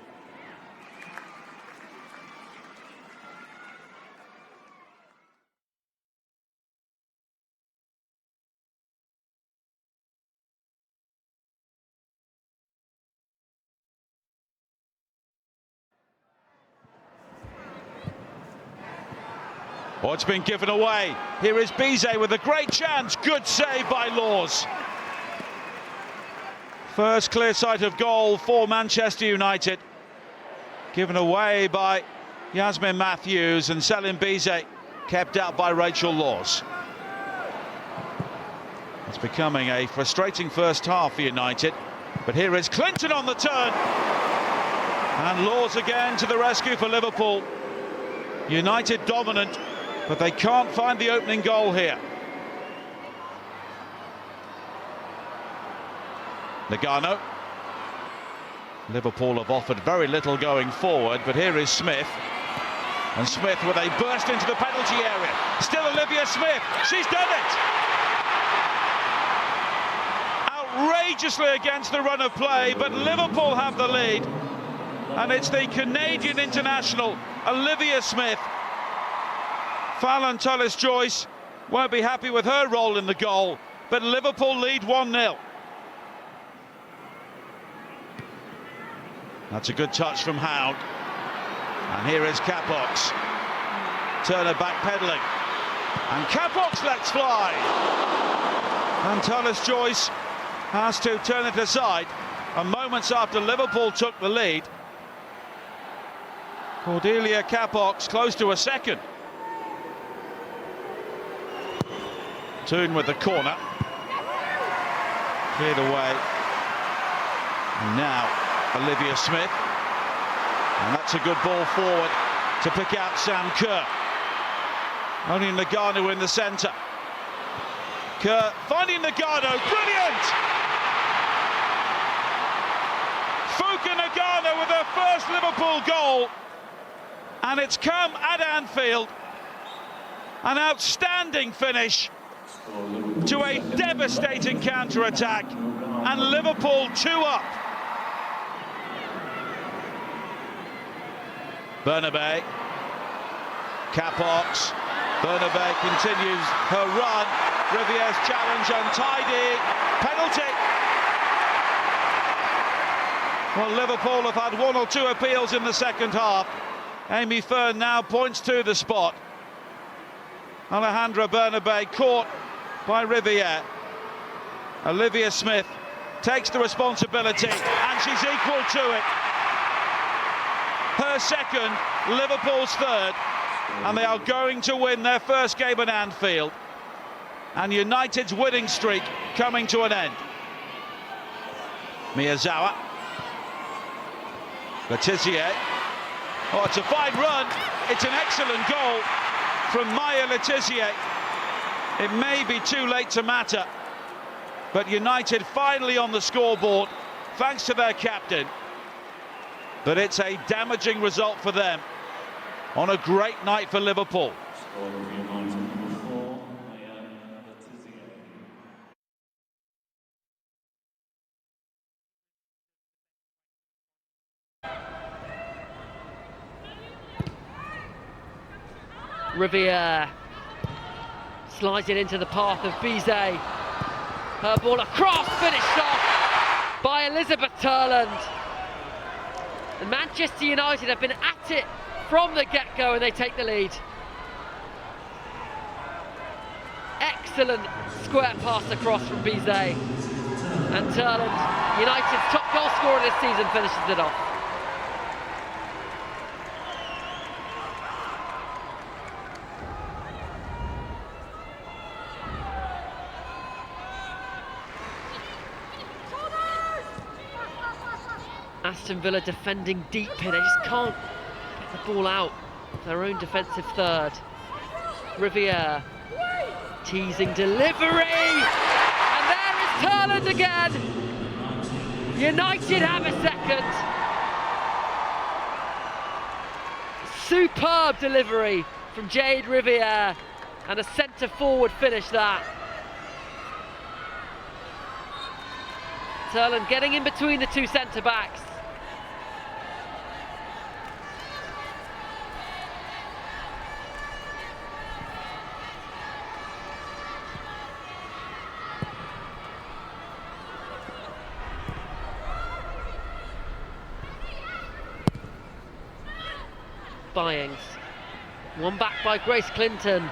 Oh, it's been given away. Here is Bizet with a great chance. Good save by Laws. First clear sight of goal for Manchester United. Given away by Yasmin Matthews, and Céline Bizet kept out by Rachel Laws. It's becoming a frustrating first half for United. But here is Clinton on the turn. And Laws again to the rescue for Liverpool. United dominant, but they can't find the opening goal here. Nagano. Liverpool have offered very little going forward, but here is Smith. And Smith with a burst into the penalty area. Still Olivia Smith. She's done it! Outrageously against the run of play, but Liverpool have the lead. And it's the Canadian international, Olivia Smith. Fallon Tullis-Joyce won't be happy with her role in the goal, but Liverpool lead 1-0. That's a good touch from Hound. And here is Capox. Turner backpedaling. And Capox lets fly. And Tullis Joyce has to turn it aside. And moments after Liverpool took the lead, Cordelia Capox close to a second. Toon with the corner. Cleared away. And now Olivia Smith. And that's a good ball forward to pick out Sam Kerr. Only Nagano in the centre. Kerr finding Nagano. Brilliant! Fuka Nagano with her first Liverpool goal. And it's come at Anfield. An outstanding finish to a devastating counter-attack. And Liverpool 2 up. Bernabé, Capox, Bernabé continues her run. Rivier's challenge untidy, penalty. Well, Liverpool have had 1 or 2 appeals in the second half. Amy Fern now points to the spot. Alejandra Bernabé caught by Riviere. Olivia Smith takes the responsibility and she's equal to it. Her second, Liverpool's third, and they are going to win their first game at Anfield. And United's winning streak coming to an end. Miyazawa. Letizier. Oh, it's a fine run. It's an excellent goal from Maya Letizier. It may be too late to matter, but United finally on the scoreboard, thanks to their captain. But it's a damaging result for them on a great night for Liverpool. Riviere slides it into the path of Bizet. Her ball across, finished off by Elizabeth Turland. And Manchester United have been at it from the get-go and they take the lead. Excellent square pass across from Bizet. And Turland, United's top goal scorer this season, finishes it off. Aston Villa defending deep here, they just can't get the ball out of their own defensive third. Riviere, teasing delivery, and there is Turland again. United have a second. Superb delivery from Jade Riviere, and a centre-forward finish that. Turland getting in between the two centre-backs. Byings. One back by Grace Clinton.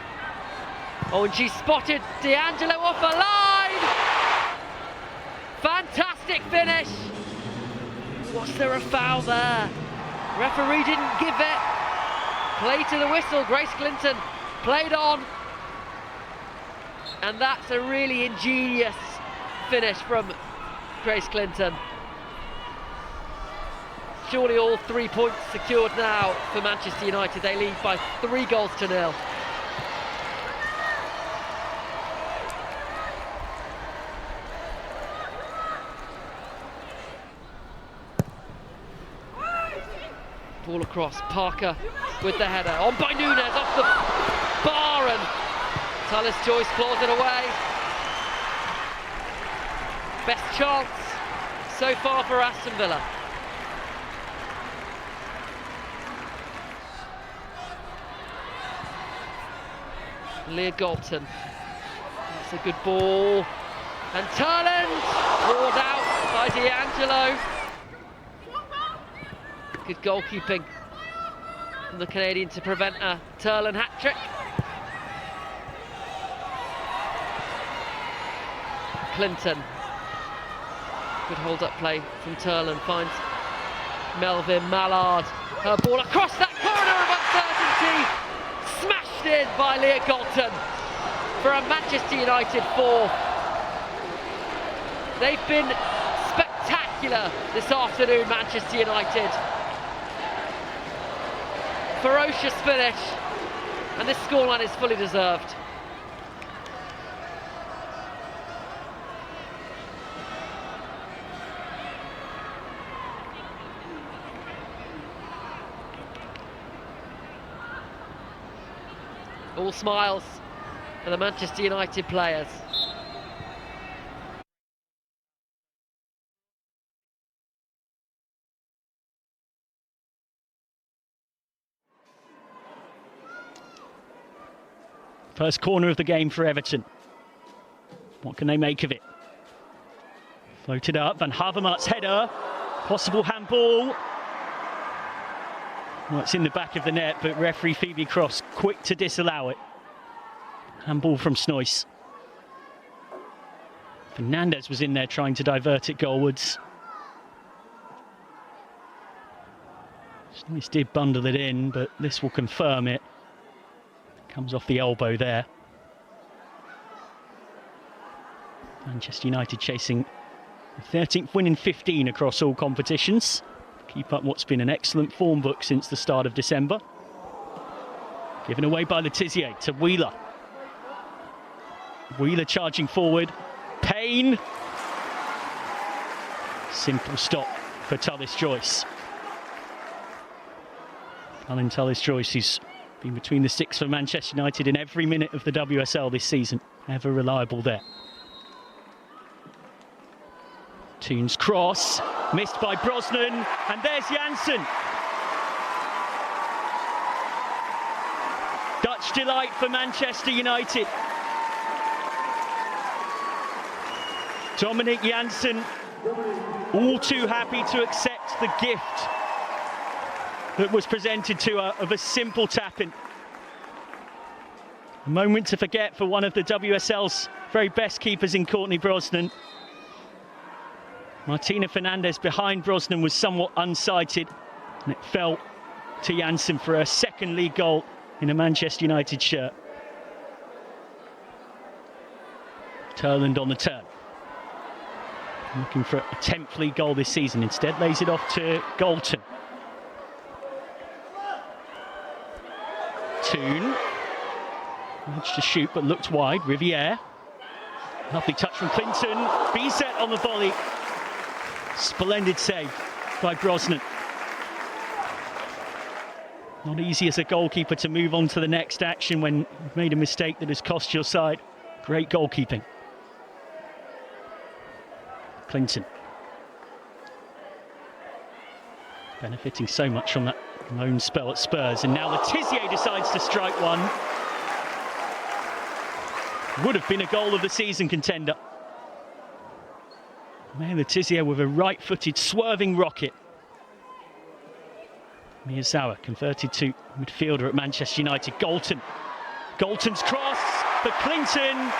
Oh, and she spotted D'Angelo off the line! Fantastic finish! Was there a foul there? Referee didn't give it. Play to the whistle. Grace Clinton played on. And that's a really ingenious finish from Grace Clinton. Surely all 3 points secured now for Manchester United. They lead by 3-0. Ball across, Parker with the header. On by Nunes, off the bar, and Tullis Joyce claws it away. Best chance so far for Aston Villa. Leah Galton. That's a good ball. And Turland brought out by D'Angelo. Good goalkeeping from the Canadian to prevent a Turland hat-trick. Clinton. Good hold-up play from Turland, finds Melvin Mallard. Her ball across that corner of uncertainty, smashed in by Leah Galton for a Manchester United 4. They've been spectacular this afternoon, Manchester United. Ferocious finish, and this scoreline is fully deserved. All smiles for the Manchester United players. First corner of the game for Everton. What can they make of it? Floated up, Van Havermaet's header. Possible handball. Well, it's in the back of the net, but referee Phoebe Cross quick to disallow it. Handball from Snoyce. Fernandez was in there trying to divert it goalwards. Snoyce did bundle it in, but this will confirm it. Comes off the elbow there. Manchester United chasing the 13th win in 15 across all competitions. Keep up what's been an excellent form book since the start of December. Given away by Letizia to Wheeler. Wheeler charging forward. Payne. Simple stop for Tullis-Joyce. Alan Tullis-Joyce, who's been between the sticks for Manchester United in every minute of the WSL this season. Ever reliable there. Toon's cross, missed by Brosnan, and there's Janssen. Dutch delight for Manchester United. Dominic Janssen, all too happy to accept the gift that was presented to her of a simple tap-in. A moment to forget for one of the WSL's very best keepers in Courtney Brosnan. Martina Fernandez behind Brosnan was somewhat unsighted, and it fell to Janssen for her second league goal in a Manchester United shirt. Turland on the turn. Looking for a 10th league goal this season. Instead lays it off to Galton. Toon. Managed to shoot but looked wide. Riviere. Lovely touch from Clinton. Bizet on the volley. Splendid save by Brosnan. Not easy as a goalkeeper to move on to the next action when you've made a mistake that has cost your side. Great goalkeeping. Clinton. Benefiting so much from that loan spell at Spurs, and now Letizia decides to strike one. Would have been a goal of the season contender. Letizia with a right-footed swerving rocket. Miyazawa converted to midfielder at Manchester United. Galton. Galton's cross for Clinton.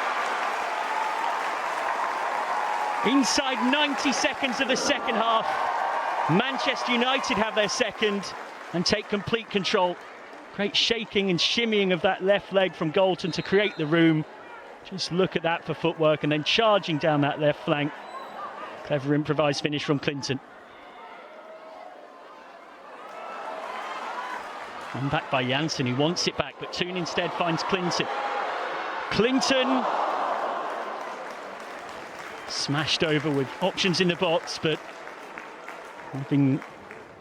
Inside 90 seconds of the second half, Manchester United have their second and take complete control. Great shaking and shimmying of that left leg from Galton to create the room. Just look at that for footwork, and then charging down that left flank. Clever improvised finish from Clinton. And back by Janssen, who wants it back, but Toon instead finds Clinton. Clinton smashed over with options in the box, but having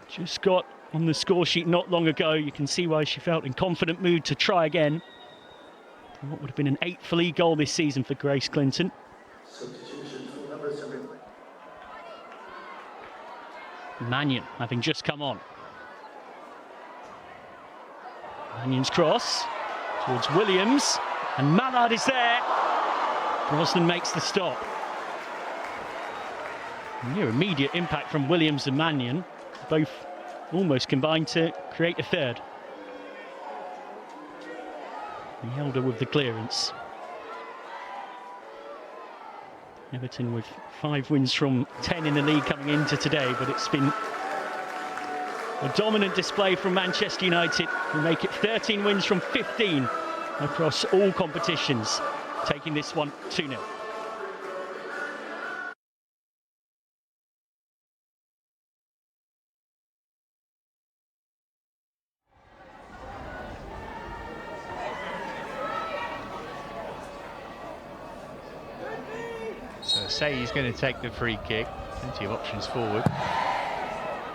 just got on the score sheet not long ago, you can see why she felt in confident mood to try again. What would have been an 8th league goal this season for Grace Clinton. Mannion having just come on. Mannion's cross towards Williams, and Mallard is there. Brosnan makes the stop. Near immediate impact from Williams and Mannion, both almost combined to create a third. He held her with the clearance. Everton with 5 wins from 10 in the league coming into today, but it's been a dominant display from Manchester United, who make it 13 wins from 15 across all competitions, taking this one 2-0. So say he's going to take the free kick. Plenty of options forward.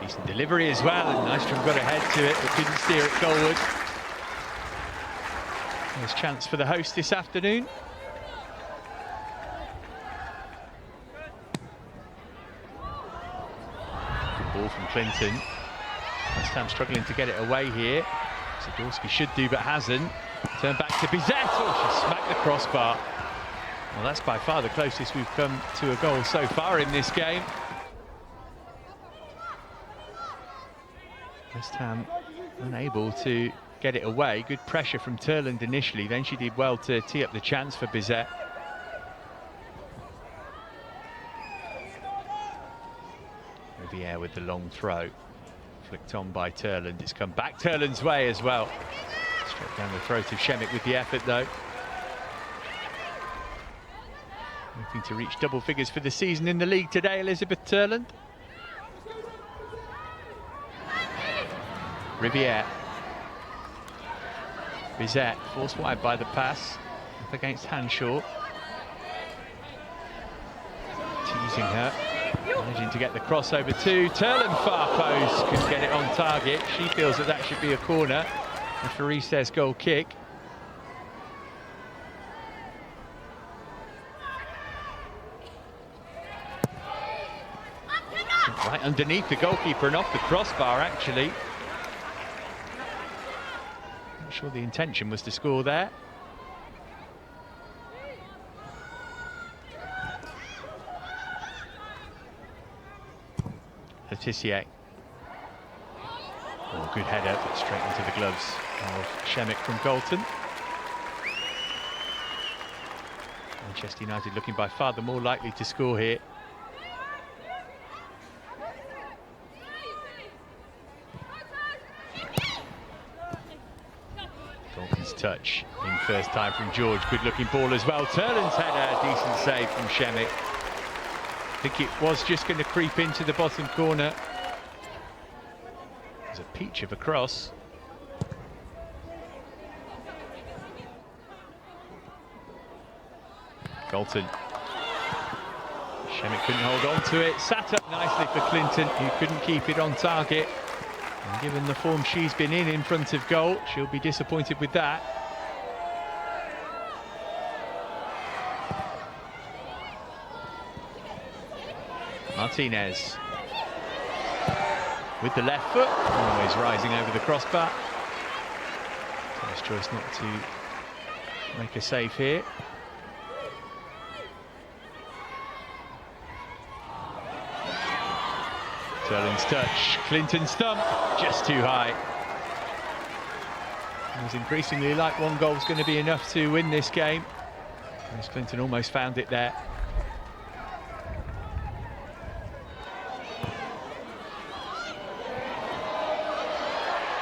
Decent delivery as well, and Nystrom got ahead to it but couldn't steer it goalward. There's a chance for the host this afternoon. Good ball from Clinton. West Ham struggling to get it away here. Zadorsky should do but hasn't. Turn back to Bizet. Oh, she smacked the crossbar. Well, that's by far the closest we've come to a goal so far in this game. West Ham unable to get it away. Good pressure from Turland initially, then she did well to tee up the chance for Bizet. Riviere with the long throw. Flicked on by Turland. It's come back Turland's way as well. Straight down the throat of Šemić with the effort though. Hoping to reach double figures for the season in the league today, Elizabeth Turland. Riviere. Bizet forced wide by the pass. Up against Hanshaw. Teasing her. Managing to get the crossover to Turland, far post. Couldn't get it on target. She feels that that should be a corner. Referee says goal kick. Right underneath the goalkeeper and off the crossbar, actually. Not sure the intention was to score there. Letitia. Oh, good header, but straight into the gloves of Šemić from Galton. Manchester United looking by far the more likely to score here. Dalton's touch in first time from George. Good looking ball as well. Turland's header, decent save from Šemić. I think it was just going to creep into the bottom corner. There's a peach of a cross. Galton. Šemić couldn't hold on to it. Sat up nicely for Clinton, who couldn't keep it on target. And given the form she's been in front of goal, she'll be disappointed with that. Martinez with the left foot, always rising over the crossbar. Nice choice not to make a save here. Turland's touch, Clinton's thump, just too high. It was increasingly like one goal's going to be enough to win this game. As Clinton almost found it there.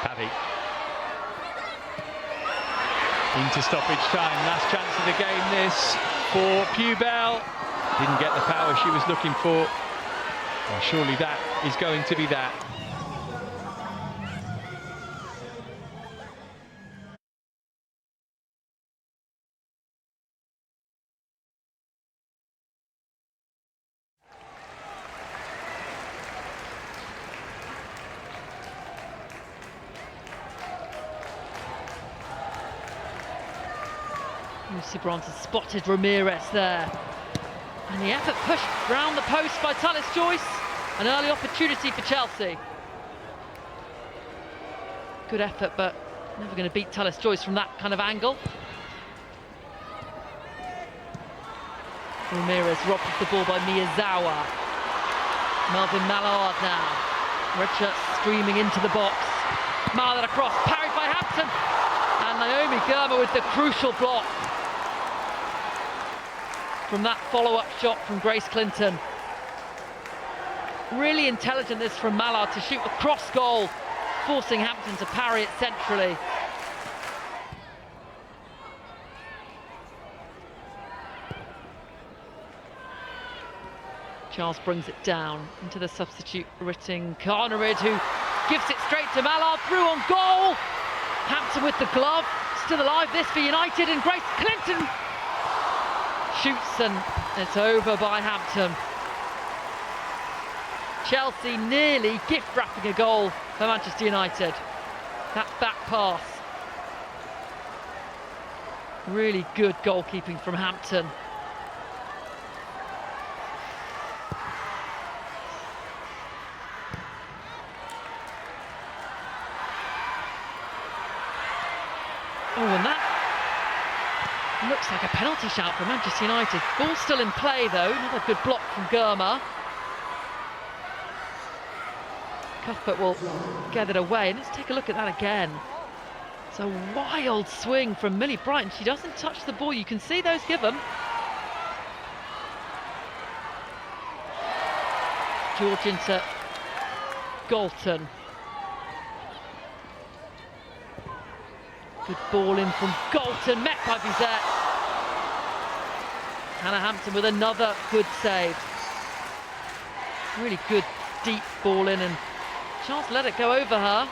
Pavey. Into stoppage time, last chance of the game this for Pubel. Didn't get the power she was looking for. Well, surely that is going to be that. Lucy Bronte has spotted Ramirez there. And the effort pushed round the post by Tallis Joyce. An early opportunity for Chelsea. Good effort, but never going to beat Tallis Joyce from that kind of angle. Ramirez robs the ball by Miyazawa. Melvin Mallard now. Richard streaming into the box. Mallard across, parried by Hampton. And Naomi Girma with the crucial block from that follow-up shot from Grace Clinton. Really intelligent this from Mallard to shoot across goal, forcing Hampton to parry it centrally. Charles brings it down into the substitute Ritting Carnerid, who gives it straight to Mallard, through on goal. Hampton with the glove, still alive this for United, and Grace Clinton shoots and it's over by Hampton. Chelsea nearly gift wrapping a goal for Manchester United. That back pass. Really good goalkeeping from Hampton. Oh, and that looks like a penalty shout for Manchester United. Ball still in play though, another good block from Girma. Cuthbert will get it away, and let's take a look at that again. It's a wild swing from Millie Brighton. She doesn't touch the ball, you can see those given. George into Galton. Good ball in from Galton, met by Bizet. Hannah Hampton with another good save. Really good deep ball in, and Charles let it go over her.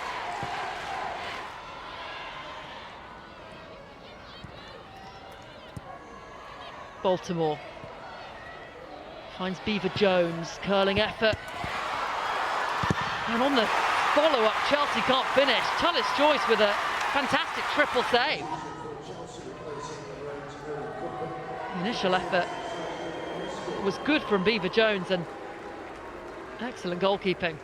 Baltimore finds Beaver Jones, curling effort. And on the follow-up, Chelsea can't finish. Tullis Joyce with a fantastic triple save. The initial effort was good from Beaver Jones, and excellent goalkeeping.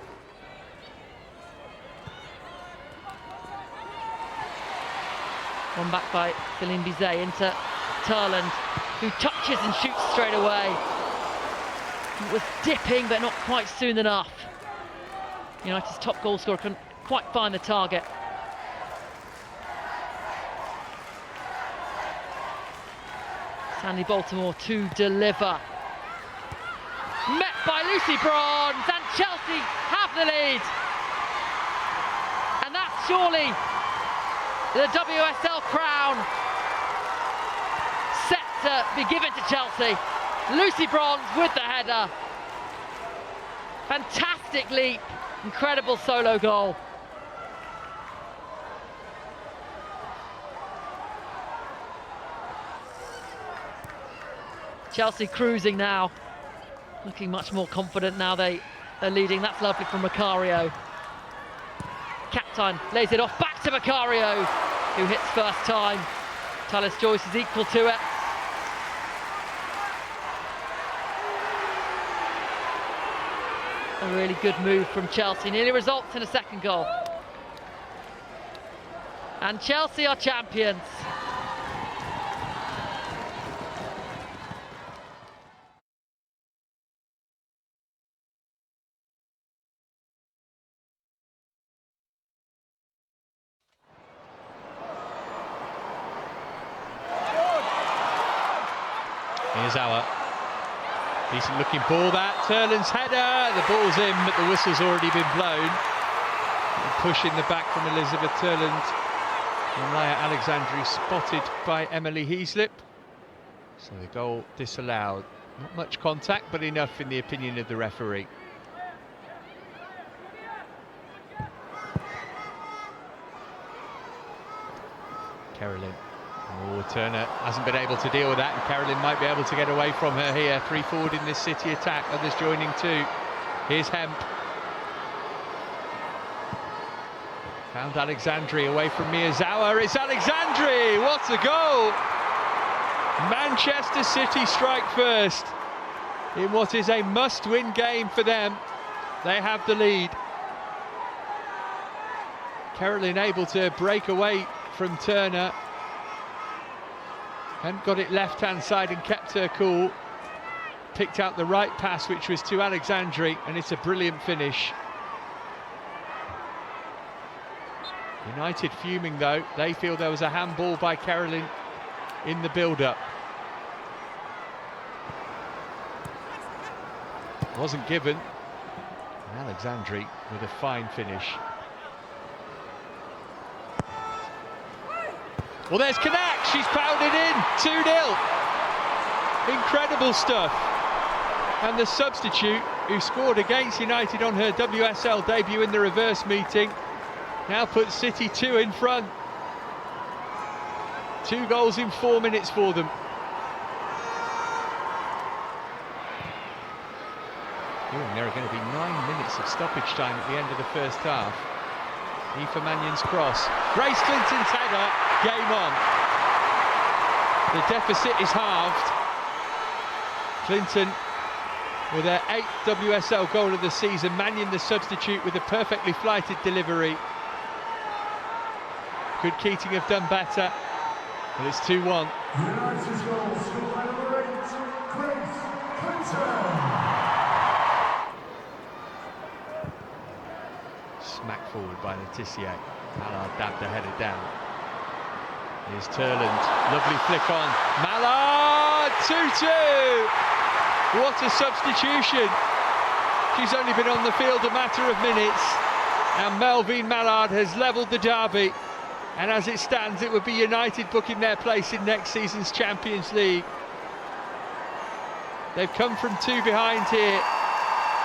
One back by Celine Bizet into Turland, who touches and shoots straight away. It was dipping, but not quite soon enough. United's top goal scorer couldn't quite find the target. Sandy Baltimore to deliver. Met by Lucy Bronze, and Chelsea have the lead. And that's surely the WSL crown set to be given to Chelsea. Lucy Bronze with the header. Fantastic leap, incredible solo goal. Chelsea cruising now, looking much more confident now they're leading. That's lovely from Macario. Captain lays it off back to Macario, who hits first time. Tullis Joyce is equal to it. A really good move from Chelsea, nearly results in a second goal. And Chelsea are champions. Here's our decent looking ball, that Turland's header, the ball's in but the whistle's already been blown. Push in the back from Elizabeth Turland, and Laia Alexandri spotted by Emily Heaslip, so the goal disallowed. Not much contact, but enough in the opinion of the referee. Carolyn. Oh, Turner hasn't been able to deal with that, and Carolyn might be able to get away from her here. 3 forward in this City attack, others joining too. Here's Hemp. Found Alexandri away from Miyazawa. It's Alexandri! What a goal! Manchester City strike first in what is a must-win game for them. They have the lead. Carolyn able to break away from Turner. Hemp got it left-hand side and kept her cool. picked out the right pass, which was to Alexandri, and it's a brilliant finish. United fuming though. They feel there was a handball by Caroline in the build-up. Wasn't given. And Alexandri with a fine finish. Well, there's Kanak. She's pounded in. 2-0. Incredible stuff. And the substitute who scored against United on her WSL debut in the reverse meeting now puts City 2 in front. 2 goals in 4 minutes for them. There are going to be 9 minutes of stoppage time at the end of the first half. Aoife Mannion's cross. Grace Clinton's header. Game on. The deficit is halved. Clinton with her 8th WSL goal of the season. Mannion, the substitute, with a perfectly flighted delivery. Could Keating have done better? But it's 2-1. United's goal scored by number 8, Grace Clinton. Smack forward by Letitia. Mallard dabbed the header down. Here's Turland. Lovely flick on. Mallard! 2-2! What a substitution. She's only been on the field a matter of minutes. And Melvine Mallard has levelled the derby. And as it stands, it would be United booking their place in next season's Champions League. They've come from 2 behind here.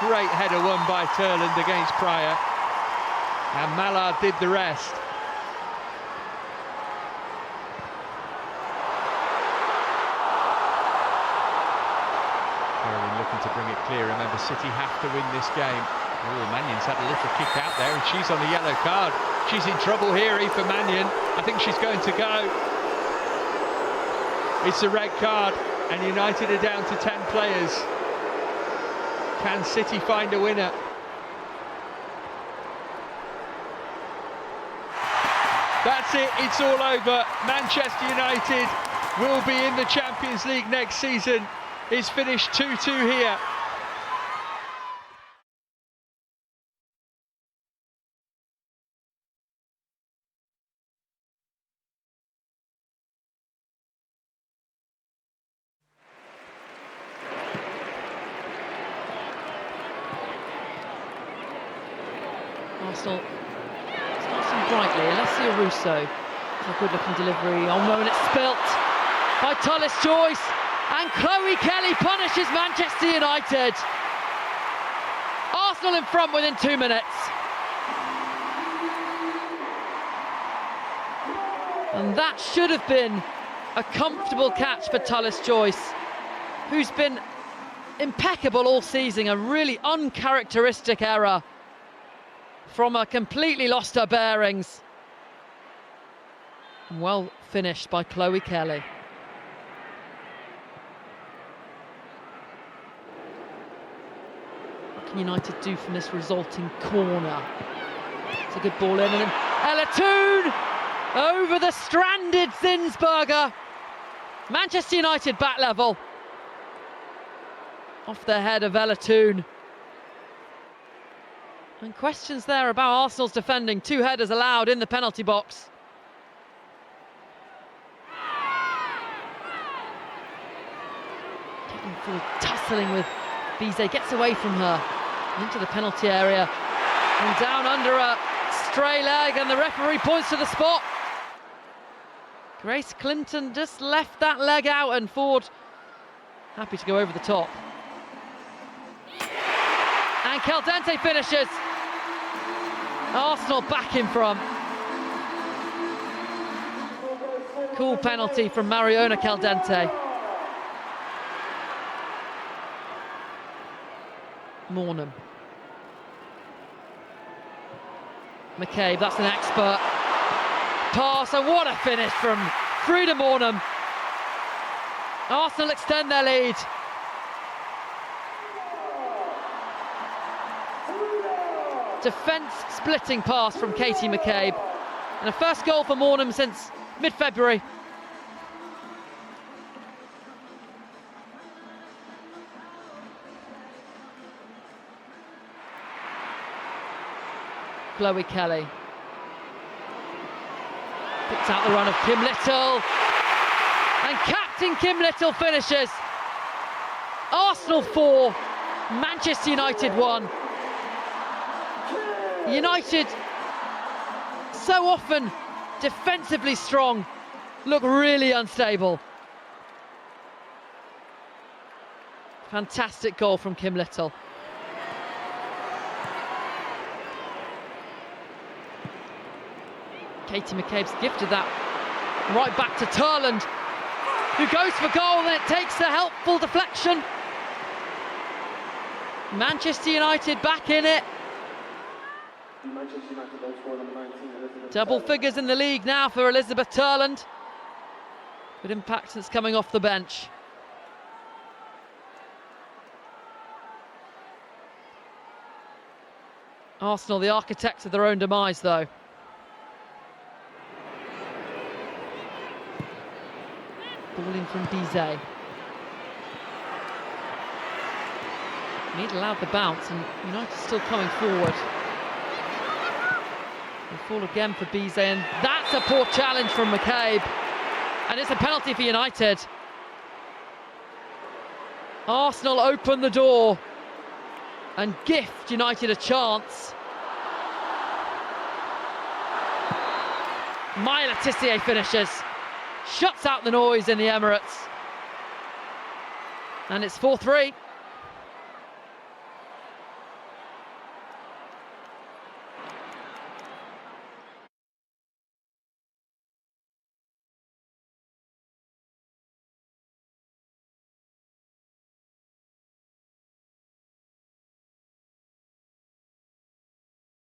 Great header won by Turland against Pryor. And Mallard did the rest. Caroline looking to bring it clear. Remember, City have to win this game. Oh, Mannion's had a little kick out there, and she's on a yellow card. She's in trouble here, Aoife Mannion. I think she's going to go. It's a red card, and United are down to 10 players. Can City find a winner? That's it, it's all over. Manchester United will be in the Champions League next season. It's finished 2-2 here. Arsenal starting brightly. Alessia Russo, a good-looking delivery. Oh no, and it's spilt by Tullis Joyce, and Chloe Kelly punishes Manchester United. Arsenal in front within 2 minutes. And that should have been a comfortable catch for Tullis Joyce, who's been impeccable all season. A really uncharacteristic error from her, completely lost her bearings. Well finished by Chloe Kelly. What can United do from this resulting corner? It's a good ball in, and then Ella Toon over the stranded Zinsberger. Manchester United back level. Off the head of Ella Toon. And questions there about Arsenal's defending. 2 headers allowed in the penalty box. Getting full tussling with Bizet, gets away from her into the penalty area and down under a stray leg, and the referee points to the spot. Grace Clinton just left that leg out, and Ford happy to go over the top. And Caldente finishes. Arsenal back in front. Cool penalty from Mariona Caldente. Mornham. McCabe, that's an expert pass, and what a finish from Frida Mornham. Arsenal extend their lead. Defence splitting pass from Katie McCabe, and a first goal for Mornham since mid-February. Chloe Kelly. Picks out the run of Kim Little. And captain Kim Little finishes. Arsenal 4, Manchester United 1. United, so often defensively strong, look really unstable. Fantastic goal from Kim Little. Katie McCabe's gifted that right back to Turland, who goes for goal, and it takes the helpful deflection. Manchester United back in it. Double figures in the league now for Elizabeth Turland. Good impact since coming off the bench. Arsenal, the architects of their own demise, though. Ball in from Bizet. Mead allowed the bounce, and United still coming forward. They fall again for Bizet, and that's a poor challenge from McCabe. And it's a penalty for United. Arsenal open the door and gift United a chance. Maya Le Tissier finishes. Shuts out the noise in the Emirates. And it's 4-3.